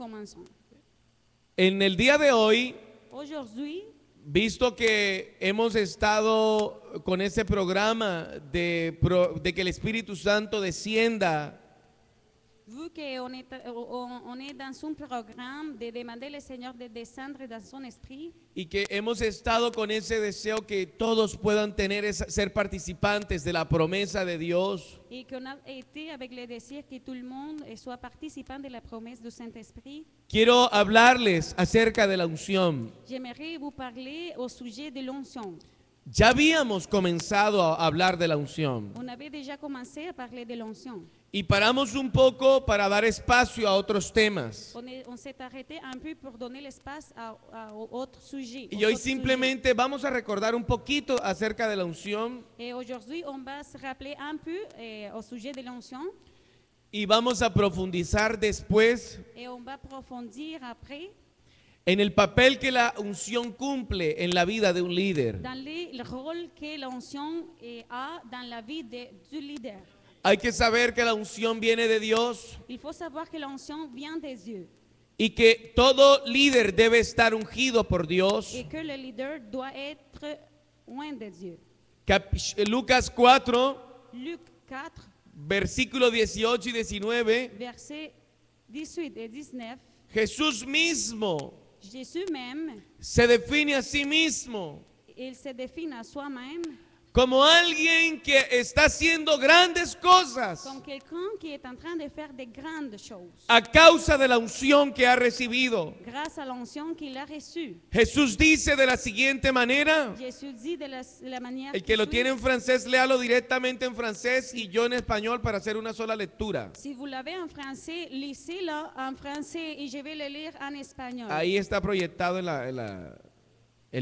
Commençons. En el día de hoy, Aujourd'hui, visto que hemos estado con ese programa de que el Espíritu Santo descienda vu qu'on est dans un programme de demander au Seigneur de descendre dans son esprit y que hemos estado con ese deseo que todos puedan ser participantes de la promesa de Dios, et qu'on a été avec le désir que tout le monde soit participant de la promesse du Saint-Esprit, quiero hablarles acerca de la unción. j'aimerais vous parler au sujet de l'onction. Ya habíamos comenzado a hablar de la unción On avait déjà commencé à parler de l'onction. y paramos un poco para dar espacio a otros temas. On s'est arrêté un peu pour donner l'espace à autres sujets. Y hoy simplemente vamos a recordar un poquito acerca de la unción Et aujourd'hui, on va se rappeler un peu au sujet de l'onction y vamos a profundizar después et on va approfondir après en el papel que la unción cumple en la vida de un líder. dans le rôle que l'onction a dans la vie du leader. Hay que saber que la unción viene de Dios Il faut savoir que l'onction vient des yeux y que todo líder debe estar ungido por Dios. et que le leader doit être loin de Dieu. Lucas 4, Luc 4, versículo 18 y 19, versets 18 et 19, Jesús mismo Jésus même, se define a sí mismo il se définit à soi-même como alguien que está haciendo grandes cosas comme quelqu'un qui est en train de faire de grandes choses a causa de la unción que ha recibido. grâce à l'onction qu'il a reçue. Jesús dice de la siguiente manera, Jésus dit de la manière el que lo suit. tiene en francés, léalo directamente en francés y yo en español para hacer una sola lectura. Si vous l'avez en français, lisez-le en français et je vais le lire en espagnol. Ahí está proyectado en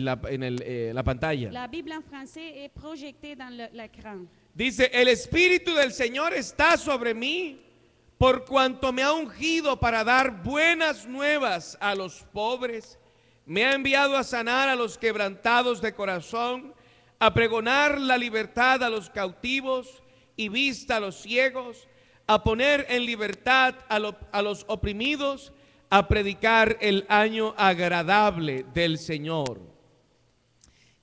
la pantalla. La Bible en français est projetée dans l'écran. Dice, el Espíritu del Señor está sobre mí, por cuanto me ha ungido para dar buenas nuevas a los pobres. Me ha enviado a sanar a los quebrantados de corazón, a pregonar la libertad a los cautivos y vista a los ciegos, a poner en libertad a los oprimidos, a predicar el año agradable del Señor.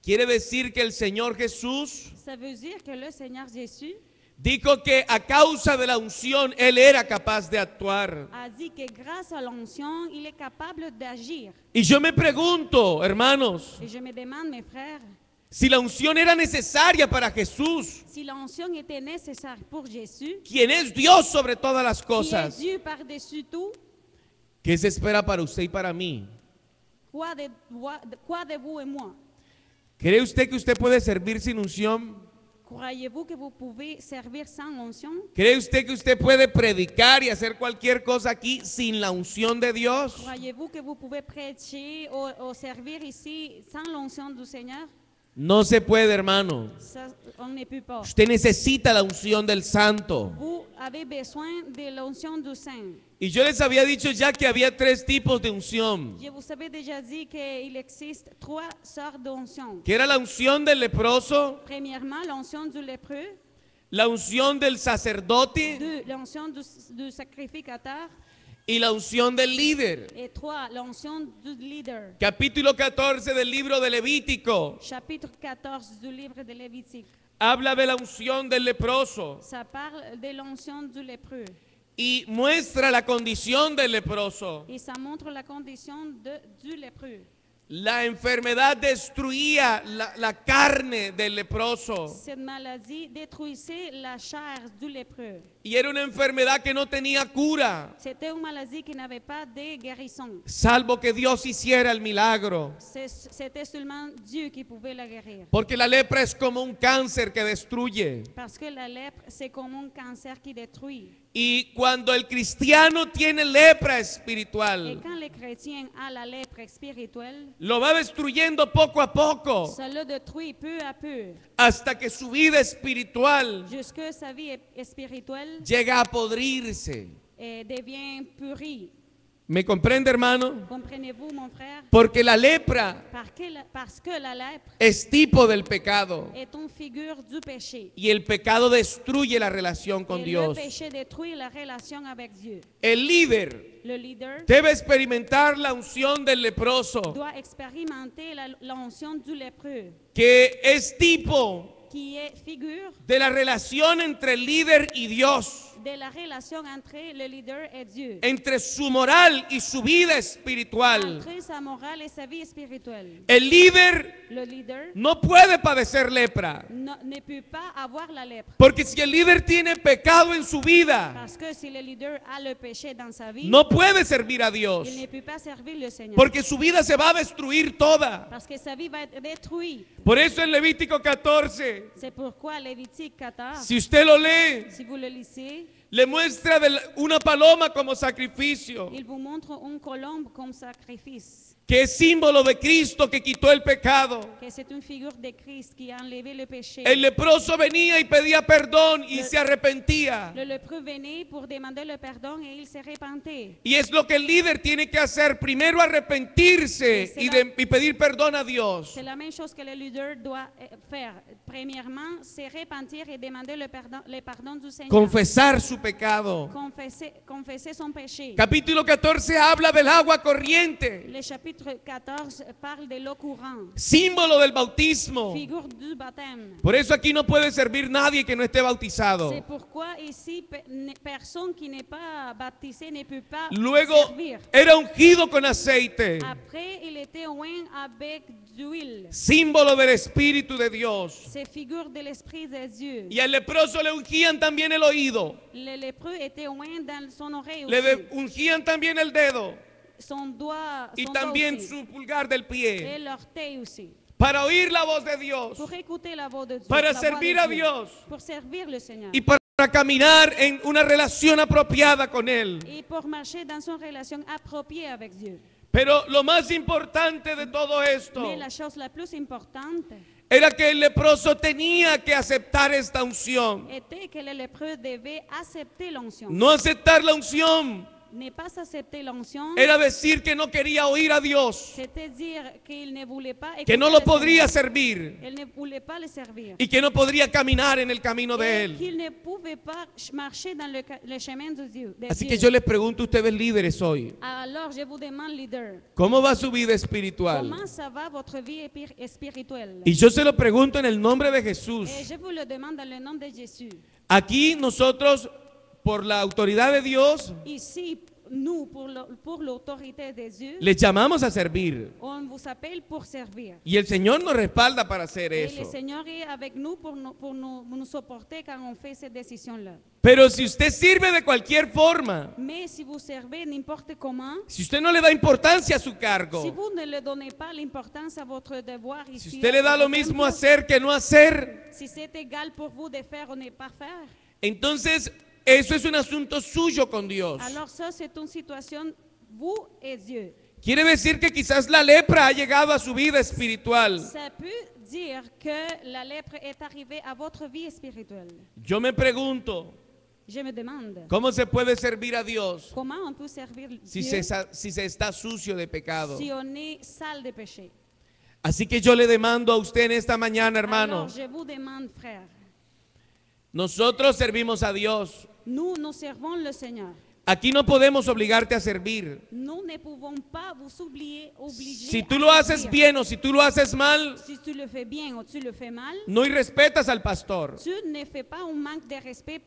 Quiere decir que el Señor Jesús Ça veut dire que le Seigneur Jésus dijo que a causa de la unción Él era capaz de actuar. a dit que grâce à l'onction, il est capable d'agir. Y yo me pregunto, hermanos, Et je me demande, mes frères, si la unción era necesaria para Jesús, si l'onction était nécessaire pour Jésus, quien es Dios sobre todas las qui est cosas, Dieu par-dessus tout, ¿qué se espera para usted y para mí? quoi de vous et moi? ¿Cree usted que usted puede servir sin unción? Croyez-vous que vous pouvez servir sans l'onction? ¿Cree usted que usted puede predicar y hacer cualquier cosa aquí sin la unción de Dios? Croyez-vous que vous pouvez prêcher ou servir ici sans l'onction du Seigneur? No se puede, hermano. Ça, on ne peut pas. Usted necesita la unción del Santo. Vous avez besoin de l'onction du Saint. Y yo les había dicho ya que había 3 tipos de unción. Je vous avais déjà dit qu'il existe 3 sortes d'onction. Que era la unción del leproso, Premièrement, l'onction du lépreux. la unción del sacerdote 2, l'onction du sacrificateur. y la unción del líder. Et 3, l'onction du leader. Capítulo 14 del libro de Levítico Chapitre 14 du livre de Lévitique. habla de la unción del leproso Ça parle de l'onction du lépreux. y muestra la condición del leproso. Et ça montre la condition du lépreux. La enfermedad destruía la carne del leproso Cette maladie détruisait la chair du lépreux. y era una enfermedad que no tenía cura, C'était une maladie qui n'avait pas de guérison. salvo que Dios hiciera el milagro. C'était seulement Dieu qui pouvait la guérir. Porque la lepra es como un cáncer que destruye. Parce que la lèpre, c'est comme un cancer qui détruit. Y cuando el cristiano tiene lepra Et espiritual, quand le chrétien a la lèpre spirituelle, lo va destruyendo poco a poco ça le détruit peu à peu, hasta que su vida espiritual jusque sa vie spirituelle llega a podrirse. devient pourrie. ¿Me comprende, hermano? Comprenez-vous, mon frère? Porque la lepra Parce que la lèpre es tipo del pecado est une figure du péché. y el pecado destruye la relación con Et Dios. le péché détruit la relation avec Dieu. El líder Le leader debe experimentar la unción del leproso, doit expérimenter l'onction du lépreux, que es tipo qui est figure de la relación entre el líder y Dios, de la relation entre le leader et Dieu, entre su moral y su vida espiritual. entre sa morale et sa vie spirituelle. El líder Le leader no puede padecer lepra, ne peut pas avoir la lèpre. porque si el líder tiene pecado en su vida, Parce que si le leader a le péché dans sa vie, no puede servir a Dios, il ne peut pas servir le Seigneur. porque su vida se va a destruir toda. Parce que sa vie va être détruite. Por eso en Levítico 14, C'est pourquoi Lévitique 14, si usted lo lee, si vous le lisez, le muestra una paloma como sacrificio, il vous montre une colombe comme sacrifice, que es símbolo de Cristo que quitó el pecado. que c'est une figure de Christ qui a enlevé le péché. El leproso venía y pedía perdón y se arrepentía. Le lépreux venait pour demander le pardon et il se repentait. Y es lo que el líder tiene que hacer, primero arrepentirse y pedir perdón a Dios. C'est la même chose que le leader doit faire. Premièrement, se repentir et demander le pardon du Seigneur. Confesar su pecado. Confesser son péché. Capítulo 14 habla del agua corriente, Le chapitre 14 parle de l'eau courante, símbolo del bautismo. figure du baptême. Por eso aquí no puede servir nadie que no esté bautizado. C'est pourquoi ici, personne qui n'est pas baptisé ne peut pas Luego servir. era ungido con aceite, Après, il était oint avec d'huile. símbolo del Espíritu de Dios. C'est figure de l'Esprit de Dieu. Y al leproso le ungían también el oído, Le lépreux était oint dans son oreille le aussi. ungían también el dedo Son doigt, y son también doigt aussi. su pulgar del pie, Et l'orteil aussi. para oír la voz de Dios Pour écouter la voix de Dieu. Para la voix servir de a Dieu. Dios. Pour servir le Seigneur. y para caminar en una relación apropiada con Él. Et pour marcher dans une relation appropriée avec Dieu. Pero lo más importante de todo esto Mais la chose la plus importante era que el leproso tenía que aceptar esta unción. était que le lépreux devait accepter l'onction. No aceptar la unción Ne pas accepter l'onction, era decir que no quería oír a Dios, c'est-à-dire qu'il ne voulait pas écouter que no lo le podría Seigneur. servir Il ne voulait pas le servir. y que no podría caminar en el camino de Et Él. qu'il ne pouvait pas marcher dans le chemin de Dieu. Así que yo les pregunto a ustedes líderes hoy, Alors, je vous demande, leader, ¿cómo va su vida espiritual? comment ça va votre vie spirituelle? Y yo se lo pregunto en el nombre de Jesús. Et je vous le demande dans le nom de Jésus. Aquí nosotros, por la autoridad de Dios, Ici, nous, pour l'autorité de Dieu, les llamamos a servir. on vous appelle pour servir. Y el Señor nos respalda para hacer Et le eso. Seigneur est avec nous pour nous supporter quand on fait cette décision-là. Pero si usted sirve de cualquier forma, Mais si vous servez n'importe comment, si usted no le da importancia a su si cargo, vous ne le donnez pas l'importance à votre devoir si ici, usted le da à lo votre mismo temple, hacer que no hacer, si c'est égal pour vous de faire ou ne pas faire, entonces eso es un asunto suyo con Dios. alors ça c'est une situation, vous et Dieu. Quiere decir que quizás la lepra ha llegado a su vida espiritual. Ça peut dire que la lèpre est arrivée à votre vie spirituelle. Yo me pregunto, Je me demande, ¿cómo se puede servir a Dios comment on peut servir si Dieu se está sucio de pecado? si on est sale de péché? Así que yo le demando a usted en esta mañana, hermano, Alors je vous demande, frère, nosotros servimos a Dios. nous servons le Seigneur. Aquí no podemos obligarte a servir. Nous ne pouvons pas vous obliger Si tú à lo haces servir. bien o si tú lo haces mal, Si tu le fais bien ou tu le fais mal, no irrespetas al pastor. tu ne fais pas un manque de respect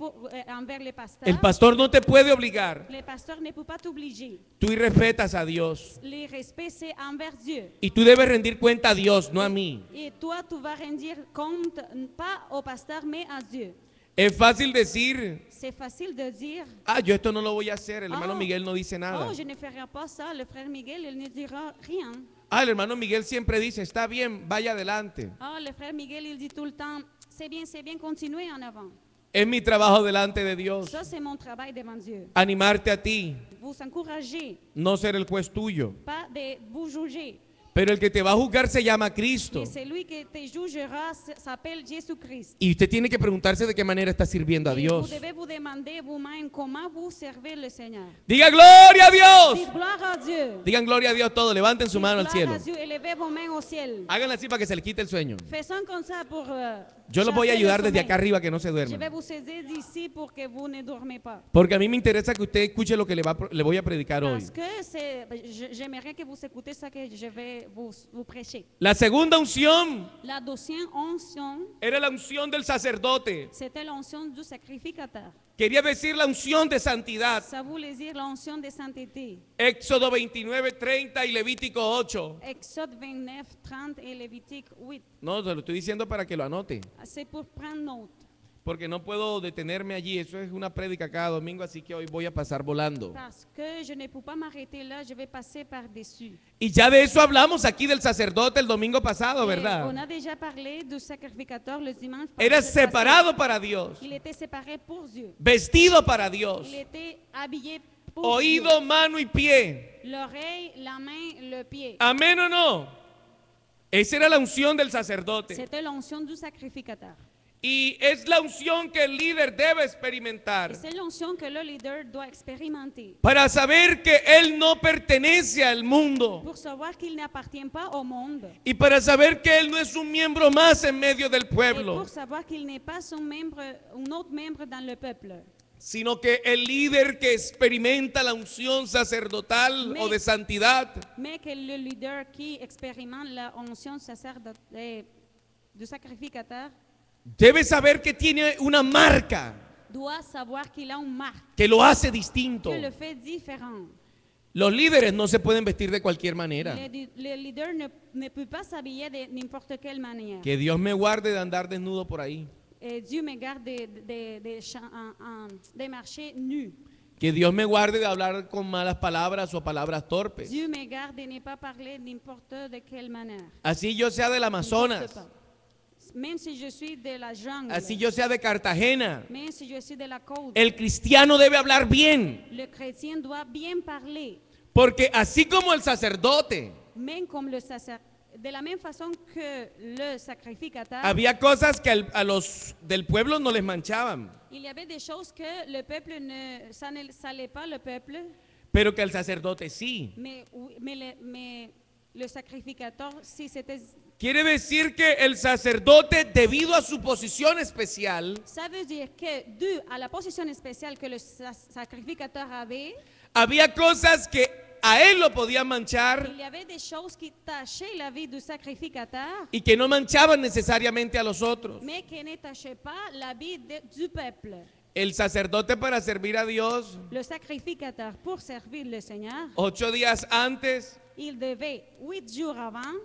envers les pasteurs. El pastor no te puede obligar. Les pasteurs ne peuvent pas t'obliger. Tú irrespetas a Dios. Le respect, c'est envers Dieu. Y tú debes rendir cuenta a Dios, no a mí. Et toi, tu vas rendre compte, pas au pasteur, mais à Dieu. Es fácil decir, C'est facile de dire, yo esto no lo voy a hacer. El hermano Oh. Miguel no dice nada. oh, je ne ferai pas ça. Le frère Miguel, il ne dira rien. El hermano Miguel siempre dice, está bien, vaya adelante. Oh, le frère Miguel, il dit tout le temps, c'est bien, continuez en avant. Es mi trabajo delante de Dios. Ça, c'est mon travail devant Dieu. Animarte a ti, Vous encourager, no ser el juez tuyo. pas de vous juger. Pero el que te va a juzgar se llama Cristo. Mais celui qui te jugera s'appelle Jésus-Christ. Y usted tiene que preguntarse de qué manera está sirviendo a Et Dios. vous devez vous demander vous-même comment vous servez le Seigneur. Diga gloria a Dios. Dites gloire à Dieu. Digan gloria a Dios todos. Levanten su Dites mano al gloire cielo. à Dieu. Élevez vos mains au ciel. Háganlo así para que se les quite el sueño. Faisons comme ça pour Yo los voy a chasser le ayudar desde sommeil. acá arriba que no se Je vais duerman. vous saisir d'ici pour que vous ne dormez pas. Porque a mí me interesa que usted escuche lo que le voy a predicar hoy. Parce que j'aimerais que vous écoutez ça que je vais vous prêcher. La segunda unción La deuxième onction, era la unción del sacerdote. c'était l'onction du sacrificateur. Quería decir la unción de santidad. Ça voulait dire l'onction de sainteté. Éxodo 29, 30 y Levítico 8. Exode 29, 30 et Lévitique 8. No, se lo estoy diciendo para que lo anote. C'est pour prendre note. Porque no puedo detenerme allí. Eso es una prédica cada domingo, así que hoy voy a pasar volando. Parce que je ne peux pas m'arrêter là, je vais passer par-dessus. Y ya de eso hablamos aquí del sacerdote el domingo pasado, Et on ¿verdad? a déjà parlé du sacrificateur le dimanche Era passé. separado para Dios, Il était séparé pour Dieu. vestido para Dios, Il était habillé pour oído, mano y pie. Dieu. L'oreille, la main, le pied. Amén o no. Esa era la unción del sacerdote. C'était l'onction du sacrificateur. Y es la unción que el líder debe Et experimentar c'est l'onction que le leader doit expérimenter para saber que él no pertenece al mundo pour savoir qu'il n'appartient pas au monde y para saber que él no es un miembro más en medio del et pueblo, pour savoir qu'il n'est pas un autre membre dans le peuple. sino que el líder que experimenta la unción sacerdotal o de santidad Mais que le leader qui expérimente la onction du sacrificateur debe saber que tiene una marca doit savoir qu'il a une marque que lo hace distinto. que le fait différent. Los líderes no se pueden vestir de cualquier manera. Le leader ne peut pas s'habiller de n'importe quelle manière. Que Dios me guarde de andar desnudo por ahí. Et Dieu me garde de marcher nu. Que Dios me guarde de hablar con malas palabras o palabras torpes. Dieu me garde de ne pas parler n'importe de quelle manière. Así yo sea del Amazonas, N'importe pas. Même si je suis de la jungle, así yo sea de Cartagena. même si je suis de la côte, El cristiano debe hablar bien, le chrétien doit bien parler, porque así como el sacerdote, même comme le sacerdote. De la même façon que le sacrificateur, había cosas que a los del pueblo no les manchaban, il y avait des choses que le peuple ça ne salait pas le peuple, pero que el sacerdote sí. mais le sacrificateur, si c'était. Quiere decir que el sacerdote, debido a su posición especial, Ça veut dire que dû à la position spéciale que le sacrificateur avait, había cosas que a él lo podían manchar il y avait des choses qui tachaient la vie du sacrificateur, y que no manchaban necesariamente a los otros. mais qui ne tachaient pas la vie du peuple. El sacerdote, para servir a Dios, Le sacrificateur, pour servir le Seigneur, 8 días antes, il devait 8 jours avant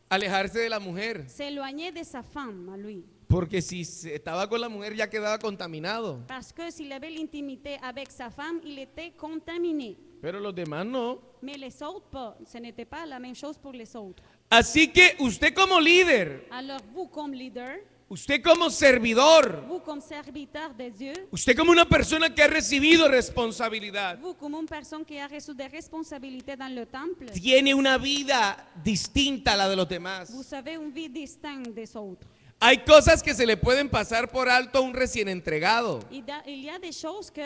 alejarse de la mujer, s'éloigner de sa femme à lui. porque si estaba con la mujer ya quedaba contaminado, Parce que s'il avait l'intimité avec sa femme, il était contaminé. pero los demás no. Mais les autres pas. Ce n'était pas la même chose pour les autres. Así que usted como líder, Alors vous comme leader, usted como servidor, vous comme serviteur de Dieu, usted como una persona que ha recibido responsabilidad, vous comme une personne qui a reçu des responsabilités dans le temple, tiene una vida distinta a la de los demás. vous avez une vie distincte des autres. Hay cosas que se le pueden pasar por alto a un recién entregado, Il y a des choses que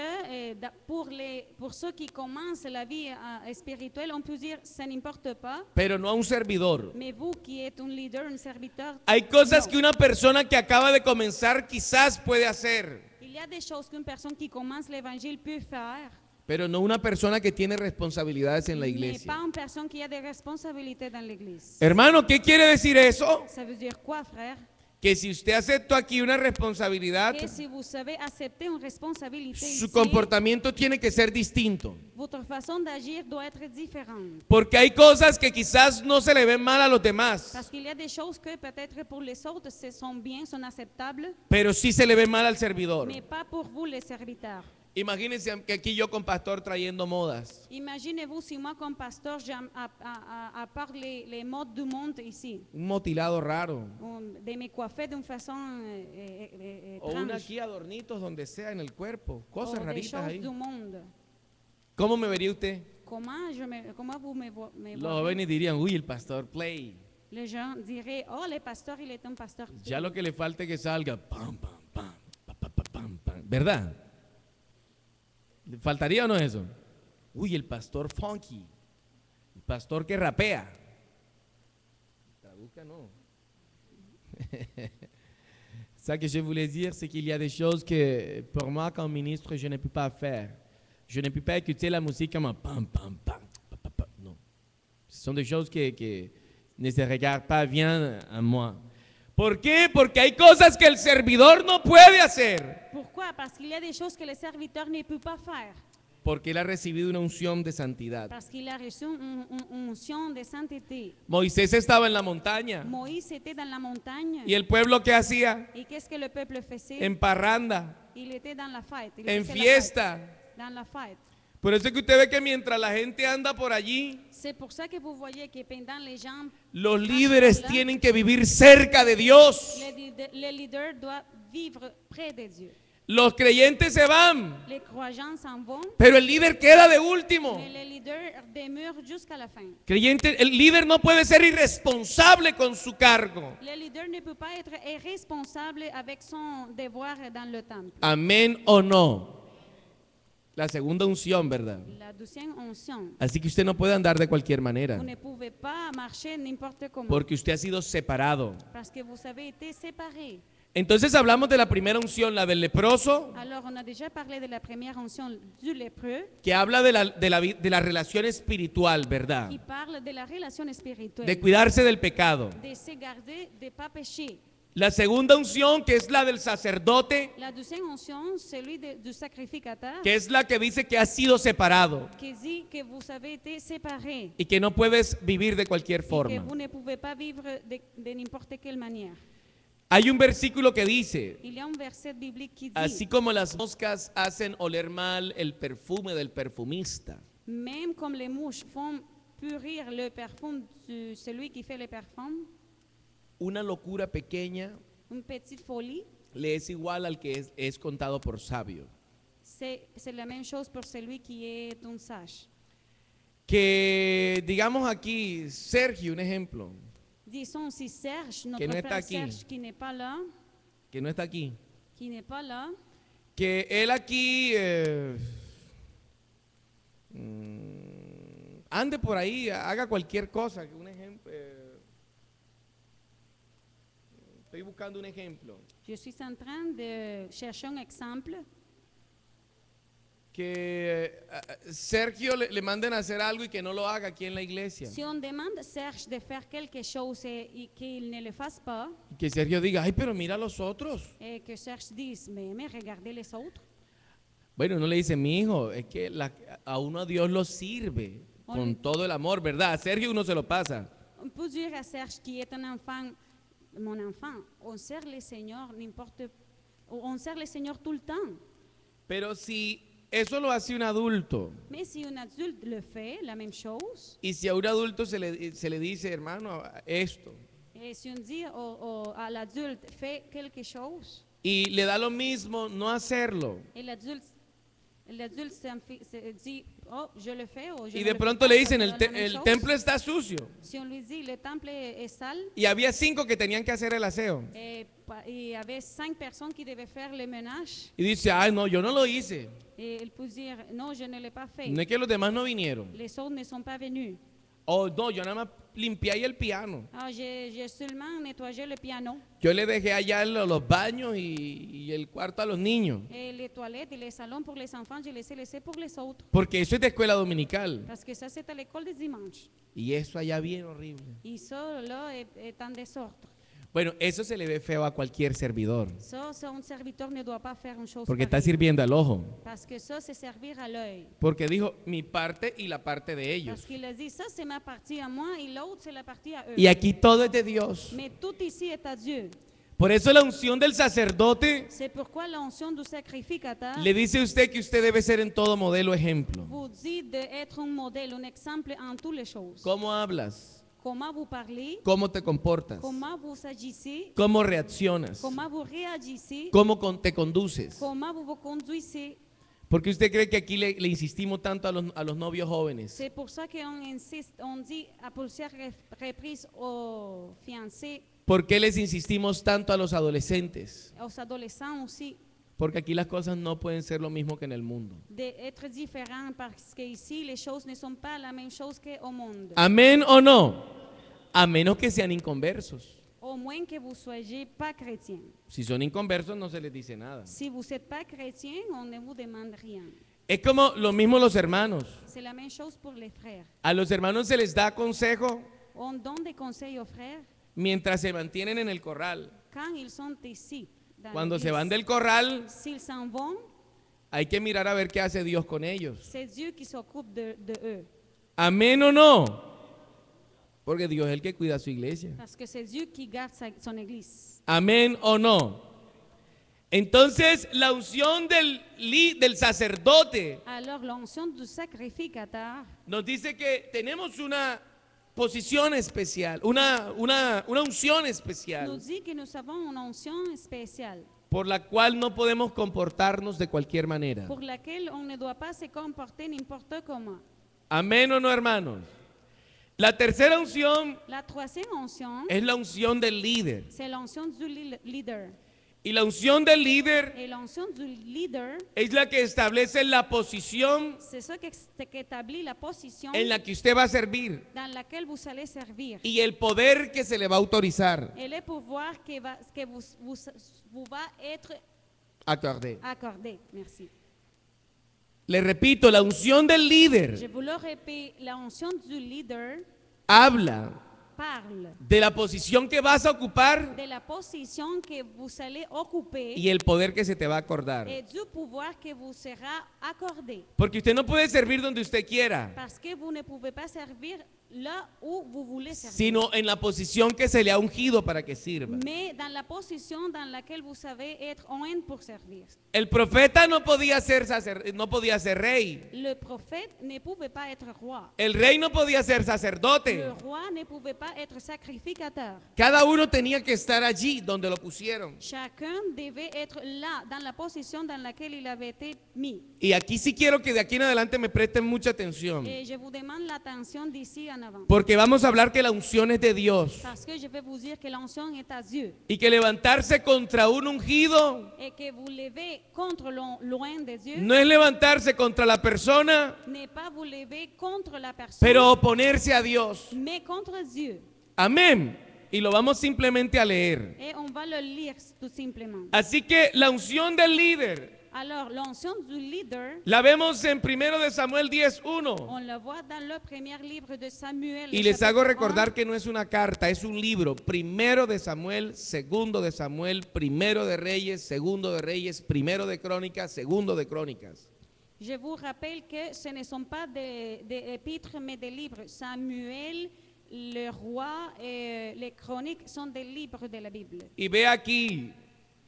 pour ceux qui commencent la vie spirituelle, on peut dire ça n'importe pas, pero no a un servidor. mais vous qui êtes un leader, un serviteur, Hay cosas no. que una persona que acaba de comenzar quizás puede hacer, Il y a des choses qu'une personne qui commence l'évangile peut faire, pero no una persona que tiene responsabilidades en la mais iglesia. pas une personne qui a des responsabilités dans l'église. Hermano, ¿qué quiere decir eso? Ça veut dire quoi, frère? Que si usted aceptó aquí una responsabilidad, Que si vous savez accepter une responsabilité su ici, comportamiento tiene que ser distinto. votre façon d'agir doit être différente. Porque hay cosas que quizás no se le ven mal a los demás, Parce qu'il y a des choses que peut-être pour les autres, ce sont bien, sont acceptables, pero sí se le ven mal al servidor. mais pas pour vous, les serviteurs. Imagínense que aquí yo con pastor trayendo modas. Imaginez-vous si moi, comme pasteur, à part les modes du monde ici, Un motilado raro. de me coiffer d'une façon O una étrange, aquí adornitos donde sea en el cuerpo. Cosas ou des raritas choses ahí. du monde. ¿Cómo me vería usted? Comment vous me Los voyez? jóvenes dirían, uy, el pastor play. Les gens diraient, oh, le pasteur, il est un pasteur. Ya lo que le falta es que salga, pam, pam, pam, pa, pa, pa, pam, pam. ¿Verdad? ¿Le faltaría o no eso? Uy, el pastor funky. El pastor que rapea. Traduzca, no. Ça que je voulais dire, c'est qu'il y a des choses que, pour moi, comme ministre, je ne peux pas faire. Je ne peux pas écouter la musique comme pam, pam, pam, pa, pa, pa. Non. Ce sont des choses que ne se regardent pas bien à moi. ¿Por qué? Porque hay cosas que el servidor no puede hacer. Pourquoi? Parce qu'il y a des choses que le serviteur ne peut pas faire. Porque él ha recibido una unción de santidad. Parce qu'il a reçu une onction de sainteté. Moisés estaba en la montaña. Moïse était dans la montagne. ¿Y el pueblo qué hacía? Et qu'est-ce que le peuple faisait? En parranda, Il était dans la fête. Il en faisait la fiesta. fête, dans la fête. Por eso es que usted ve que mientras la gente anda por allí, C'est pour ça que vous voyez que pendant les gens, los líderes tienen que vivir cerca de Dios. les leaders doivent vivre près de Dieu. Los creyentes se van, Les croyants s'en vont, pero el líder queda de último. mais les leaders demeurent jusqu'à la fin. El líder no puede ser irresponsable con su cargo. Le leader ne peut pas être irresponsable avec son devoir dans le temple. Amén o no. La segunda unción, ¿verdad? La deuxième onction. Así que usted no puede andar de cualquier manera, Vous ne pouvez pas marcher n'importe comment. porque usted ha sido separado. Parce que vous avez été séparés. Entonces hablamos de la primera unción, la del leproso, Alors, on a déjà parlé de la première onction du lépreux, que habla de la relación espiritual, ¿verdad? qui parle de la relation spirituelle, De cuidarse del pecado. de se garder de ne pas pécher. La segunda unción, que es la del sacerdote, La deuxième onction, celui du sacrificateur, que es la que dice que has sido separado qui dit que vous avez été séparés y que no puedes vivir de cualquier et que forma. vous ne pouvez pas vivre de n'importe quelle manière. Hay un versículo que dice, Il y a un verset biblique qui dit, así como las moscas hacen oler mal el perfume del perfumista, même comme les mouches font purir le parfum de celui qui fait le parfum, una locura pequeña une petite folie, le es igual al que es contado por sabio. c'est la même chose pour celui qui est un sage. Que digamos aquí, Sergio, un ejemplo, Disons si Serge, notre Que no está frère aquí. Serge qui n'est pas là, que no está aquí, que él aquí ande por ahí, haga cualquier cosa, un ejemplo. Estoy buscando un ejemplo. je suis en train de chercher un exemple. Que Sergio le manden a hacer algo y que no lo haga aquí en la iglesia. Si on demande à Serge de faire quelque chose et qu'il ne le fasse pas, Y que Sergio diga, ay, pero mira a los otros. et que Serge dise, mais regardez les autres. Bueno, uno le dice, mi hijo, es que a uno a Dios lo sirve con todo el amor, ¿verdad? A Sergio uno se lo pasa. On peut dire à Serge qui est un enfant, mon enfant, on sert le Seigneur on sert le Seigneur tout le temps. Pero si eso lo hace un adulto, Mais si un adulte le fait, la même chose, y si a un adulto se le dice, hermano, esto, et si on dit à l'adulte, fais quelque chose, y le da lo mismo no hacerlo, et l'adulte se dit, oh, je le fais, ou je y ne de le pronto fais le pas, dicen, ça donne la même el chose. templo está sucio, Si on lui dit, le temple est sale, y había 5 que tenían que hacer el aseo, et il y avait 5 personnes qui devaient faire le ménage, y dice, ay, no, yo no lo hice, et il peut dire, non, je ne l'ai pas fait. no es que los demás no vinieron, Les autres ne sont pas venus. o no, yo nada más limpié ahí el piano, Ah, j'ai seulement nettoyé le piano yo le dejé allá los baños y el cuarto a los niños, et les toilettes et les salons pour les enfants, j'ai laissé pour les autres. porque eso es de escuela dominical, Parce que ça, c'est à l'école des dimanches. y eso allá bien horrible. Et ça, là, est en désordre. Bueno, eso se le ve feo a cualquier servidor, Ça, un serviteur ne doit pas faire une chose porque está pareille. sirviendo al ojo, Parce que ça, c'est servir à l'œil. porque dijo mi parte y la parte de ellos. Parce qu'il a dit, ça, c'est ma partie à moi et l'autre, c'est la partie à eux. Y aquí todo es de Dios. Mais tout ici est à Dieu. Por eso la unción del sacerdote C'est pourquoi l'onction du sacrificateur le dice a usted que usted debe ser en todo modelo ejemplo. vous dit d'être un modèle, un exemple en toutes les choses. ¿Cómo hablas? Comment vous parlez, ¿Cómo te comportas? comment vous agissez, ¿Cómo reaccionas? comment vous réagissez, ¿Cómo te conduces? comment vous vous conduisez. ¿Por qué usted cree que aquí le insistimos tanto a los novios jóvenes? C'est pour ça qu'on insiste, on dit à plusieurs reprises aux fiancés, ¿Por qué les insistimos tanto a los adolescentes? aux adolescents aussi, Porque aquí las cosas no pueden ser lo mismo que en el mundo. d'être différents parce qu'ici, les choses ne sont pas la même chose qu'au monde. ¿Amén o no? A menos que sean inconversos. Au moins que vous soyez pas chrétien. Si son inconversos no se les dice nada. Si vous n'êtes pas chrétien, on ne vous demande rien. Es como lo mismo los hermanos. C'est la même chose pour les frères. A los hermanos se les da consejo On donne des conseils aux frères mientras se mantienen en el corral. quand ils sont ici. Dans Cuando se l'église. van del corral, S'ils s'en vont, hay que mirar a ver qué hace Dios con ellos. c'est Dieu qui s'occupe de eux. ¿Amén o no? Porque Dios es el que cuida su iglesia. Parce que c'est Dieu qui garde son église. ¿Amén o no? Entonces, la unción del sacerdote Alors, l'onction du sacrificateur nos dice que tenemos una posición especial, una unción nous especial dit que nous avons une onction spéciale por la cual no podemos comportarnos de cualquier manera. pour laquelle on ne doit pas se comporter n'importe comment. ¿Amén o no, hermanos? La tercera unción La troisième onction, es la unción del líder. c'est l'onction du leader. Y la unción del líder Et l'onction du leader, es la que establece la posición c'est ça qui établit la position en la que usted va a servir dans laquelle vous allez servir. y el poder que se le va a autorizar. Et le pouvoir que vous va être Accordé. accordé. Merci. Le repito, la unción del Je líder vous le répète, la onction du leader habla parle de la posición que vas a ocupar de la position que vous allez occuper y el poder que se te va a acordar. et du pouvoir que vous sera accordé. Porque usted no puede servir donde usted quiera, Parce que vous ne pouvez pas servir là où vous voulez servir, sino en la posición que se le ha ungido para que sirva. mais dans la position dans laquelle vous savez être oint pour servir. El profeta no podía ser rey. Le prophète ne pouvait pas être roi. El rey no podía ser Le sacerdote. roi ne pouvait pas être sacrificateur. Cada uno tenía que estar allí donde lo pusieron. Chacun devait être là, dans la position dans laquelle il avait été mis. Y aquí sí quiero que de aquí en adelante me presten mucha atención, Et je vous demande l'attention d'ici en avant. porque vamos a hablar que la unción es de Dios Parce que je vais vous dire que l'onction est à Dieu. y que levantarse contra un ungido Et que vous levez contre loin de Dieu, no es levantarse contra la persona, n'est pas vous lever contre la personne, pero oponerse a Dios. mais contre Dieu. Amén. Y lo vamos simplemente a leer. Et on va le lire tout simplement. Así que la unción del líder Alors, l'onction du leader, la vemos en 1 de Samuel 10:1. on le voit dans le premier livre de Samuel. Y le les hago chapitre recordar 1. que no es una carta, es un libro. 1 de Samuel, 2 de Samuel, 1 de Reyes, 2 de Reyes, 1 de Crónicas, 2 de Crónicas. Je vous rappelle que ce ne sont pas des épîtres, mais des livres. Samuel, le roi et les chroniques sont des livres de la Bible. Y ve aquí,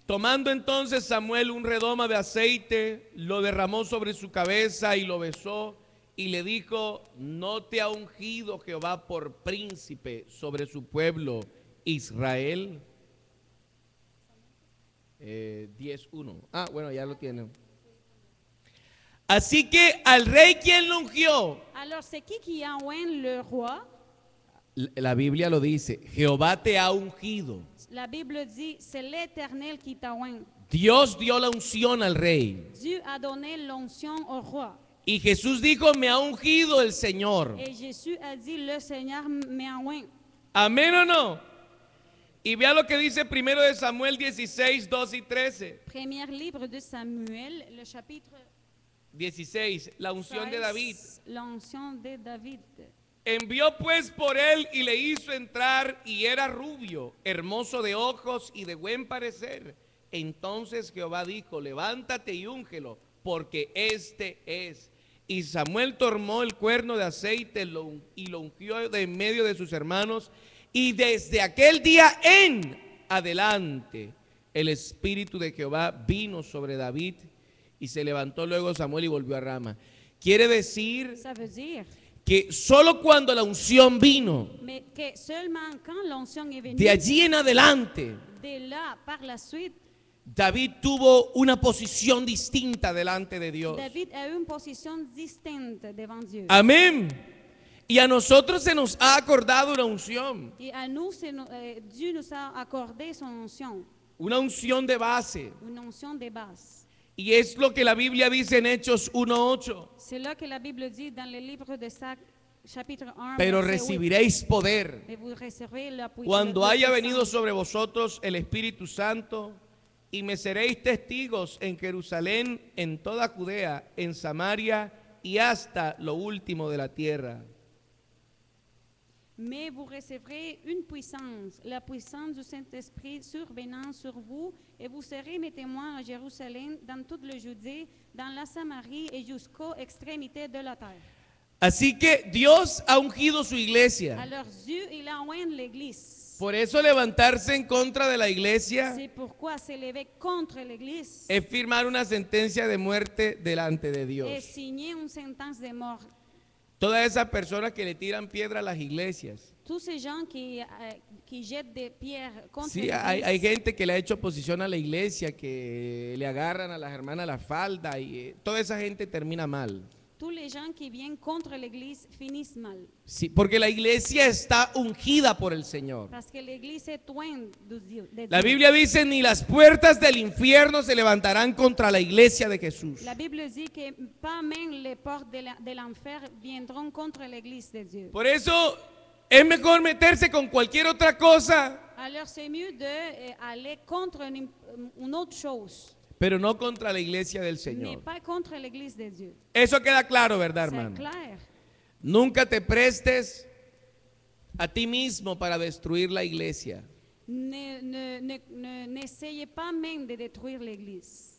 tomando entonces Samuel un redoma de aceite, lo derramó sobre su cabeza y lo besó y le dijo: ¿no te ha ungido Jehová por príncipe sobre su pueblo Israel? 10:1. Ah, bueno, ya lo tienen. Así que al rey, ¿quién lo ungió? Alors, c'est qui a oint le roi? La Biblia lo dice: Jehová te ha ungido. La Bible dit, c'est l'Éternel qui t'a oint. Dios dio la unción al rey. Dieu a donné l'onction au roi. Y Jesús dijo: me ha ungido el Señor. Et Jésus a dit, le Seigneur m'a oint. ¿Amén o no? Y vea lo que dice 1 de Samuel 16, 2 y 13. Premier livre de Samuel, le chapitre 16, la unción de 16, David. l'onction de David. Envió pues por él y le hizo entrar, y era rubio, hermoso de ojos y de buen parecer. Entonces Jehová dijo: levántate y úngelo, porque este es. Y Samuel tomó el cuerno de aceite y lo ungió de en medio de sus hermanos. Y desde aquel día en adelante el Espíritu de Jehová vino sobre David, y se levantó luego Samuel y volvió a Rama. Quiere decir Ça veut dire que solo cuando la unción vino, mais que seulement quand l'onction est venue, de allí en adelante, de là par la suite, David tuvo una posición distinta delante de Dios. David a eu une position distincte devant Dieu. Amén. Y a nosotros se nos ha acordado una unción. Et à nous, Dieu nous a accordé son onction, Una unción de base. une onction de base. Y es lo que la Biblia dice en Hechos 1:8. C'est là que la Bible dit dans le livre de Sac, chapitre 1, Pero verset 8, recibiréis poder et vous recevrez la cuando haya venido puissance sobre vosotros el Espíritu Santo, y me seréis testigos en Jerusalén, en toda Judea, en Samaria y hasta lo último de la tierra. Mais vous recevrez une puissance, la puissance du Saint-Esprit survenant sur vous, et vous serez mes témoins à Jérusalem, dans toute le Judée, dans la Samarie et jusqu'aux extrémités de la terre. Así que Dios ha ungido su iglesia. Alors Dieu, il a oint l'Église. Por eso levantarse en contra de la iglesia C'est pourquoi s'élever contre l'Église es firmar una sentencia de muerte delante de et Dios. signer une sentence de mort. Todas esas personas que le tiran piedra a las iglesias. Tous ces gens qui jettent des pierres contre Sí, l'Église, hay gente que le ha hecho oposición a la iglesia, que le agarran a las hermanas la falda y toda esa gente termina mal. tous les gens qui viennent contre l'Église finissent mal. Sí, porque la iglesia está ungida por el Señor. Parce que l'Église est ointe de Dieu. La Biblia dice, ni las puertas del infierno se levantarán contra la iglesia de Jesús. La Bible dit que pas même les portes de l'enfer viendront contre l'Église de Dieu. Por eso es mejor meterse con cualquier otra cosa, Alors c'est mieux d'aller contre une autre chose, pero no contra la iglesia del mais Señor. pas contre l'Église de Dieu. Eso queda claro, ¿verdad, C'est hermano? clair. Nunca te prestes a ti mismo para destruir la iglesia. N'essayez pas même de détruire l'Église.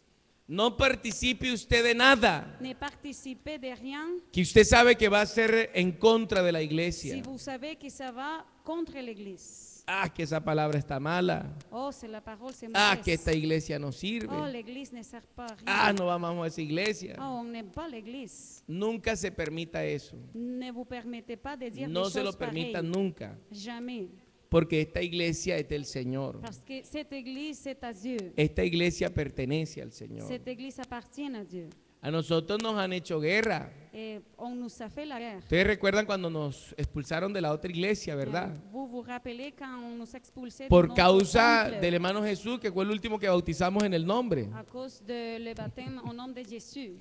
No participe usted de nada Ne participez de rien que usted sabe que va a ser en contra de la si iglesia. vous savez que ça va contre l'Église. Ah, que esa palabra está mala. Oh, c'est la parole, c'est Ah, mauvaise. que esta iglesia no Oh, sirve. l'Église ne sert pas à rien. Ah, no vamos a esa iglesia. Oh, on n'aime pas l'Église. Nunca se permita eso. Ne vous permettez pas de dire No des se lo choses pareilles. permita nunca. Jamais. Porque esta iglesia es del Señor. Parce que cette Église, c'est à Dieu. Esta iglesia pertenece al Señor. Cette Église appartient à Dieu. A nosotros nos han hecho guerra. Et on nous a fait la guerre. Ustedes recuerdan cuando nos expulsaron de la otra iglesia, ¿verdad? Vous vous rappelez quand on nous expulsait Por de notre causa temple del hermano Jesús, que fue el último que bautizamos en el nombre. à cause de le baptême au nom de Jésus.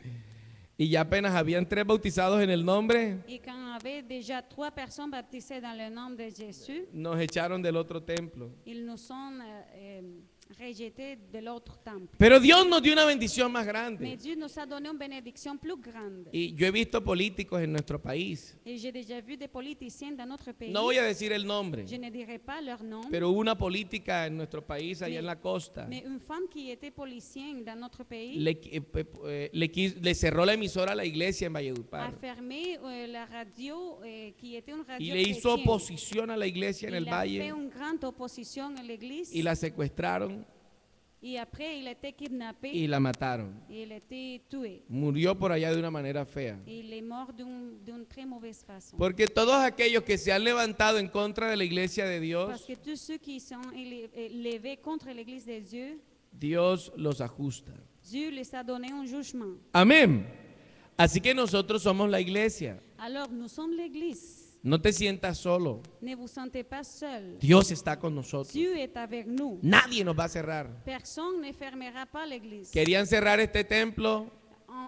Y ya apenas habían 3 bautizados en el nombre, Et quand on avait déjà 3 personnes baptisées dans le nom de Jésus, nos echaron del otro templo. ils nous ont rejetés de l'autre temple. Pero Dios nos dio una bendición más Mais grande. Dieu nous a donné une bénédiction plus grande. Y yo he visto políticos en nuestro país. Et j'ai déjà vu des politiciens dans notre pays. No voy a decir el nombre, Je ne dirai pas leur nom. pero hubo una política en nuestro país, allá en la costa. Mais une femme qui était policienne dans notre pays Le cerró la emisora a la iglesia en a Valledupar. fermé la radio qui était une radio Y le hizo chrétienne. oposición a la iglesia en el Il a fait valle. une grande opposition à l'église. Y la secuestraron Et après, il a été kidnappé y la mataron. et il a été tué. Murió por allá de una manera fea. Et il est mort d'une très mauvaise façon. Porque todos aquellos que se han levantado en contra de la iglesia de Parce Dios, que tous ceux qui sont élevés contre l'église de Dieu, Dios los ajusta. Dieu les a donné un jugement. Amén. Así que nosotros somos la iglesia. Alors, nous sommes l'église. No te sientas solo. Ne vous sentez pas seul. Dios está con nosotros. Dieu est avec nous. Nadie nos va a cerrar. Personne ne fermera pas l'église. Querían cerrar este templo,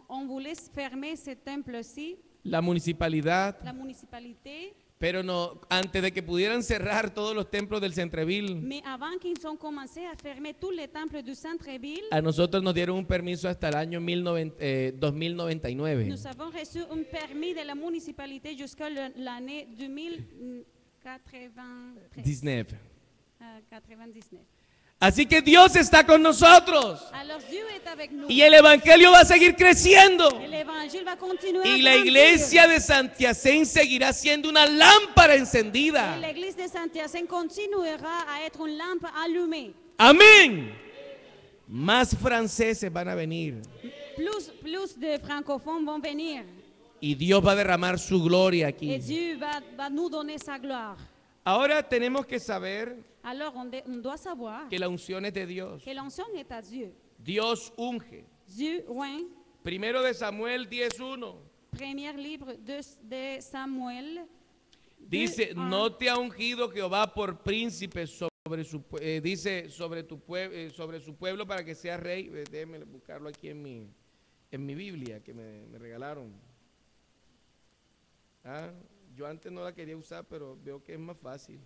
On voulait fermer ce temple-ci, la municipalidad, la municipalité, pero no, antes de que pudieran cerrar todos los templos del Centreville, mais avant qu'ils ont commencé à fermer tous les temples du centre-ville, a nosotros nos dieron un permiso hasta el año 2099. nous avons reçu un permis de la municipalité jusqu'à l'année 2093. 19. 99. Así que Dios está con nosotros. Alors Dieu est avec nous. Y el evangelio va a seguir creciendo. Et l'évangile va continuer Y à la grandir. iglesia de Santiacén seguirá siendo una lámpara Et encendida. l'église de Saint-Hyacinthe continuera à être une lampe allumée. Amén. Más franceses van a venir. Plus de francophones vont venir. Y Dios va a derramar su gloria Et aquí. Dieu va nous donner sa gloire. Ahora tenemos que saber Alors on doit savoir que la unción es de Dios. que l'onction est à Dieu. Dios unge. Dieu oint. Primero de Samuel 10:1 Premier livre de Samuel. dice, 2:1. no te ha ungido Jehová por príncipe sobre su dice sobre su pueblo para que sea rey. Déjeme buscarlo aquí en mi Biblia que me regalaron. Yo antes no la quería usar, pero veo que es más fácil.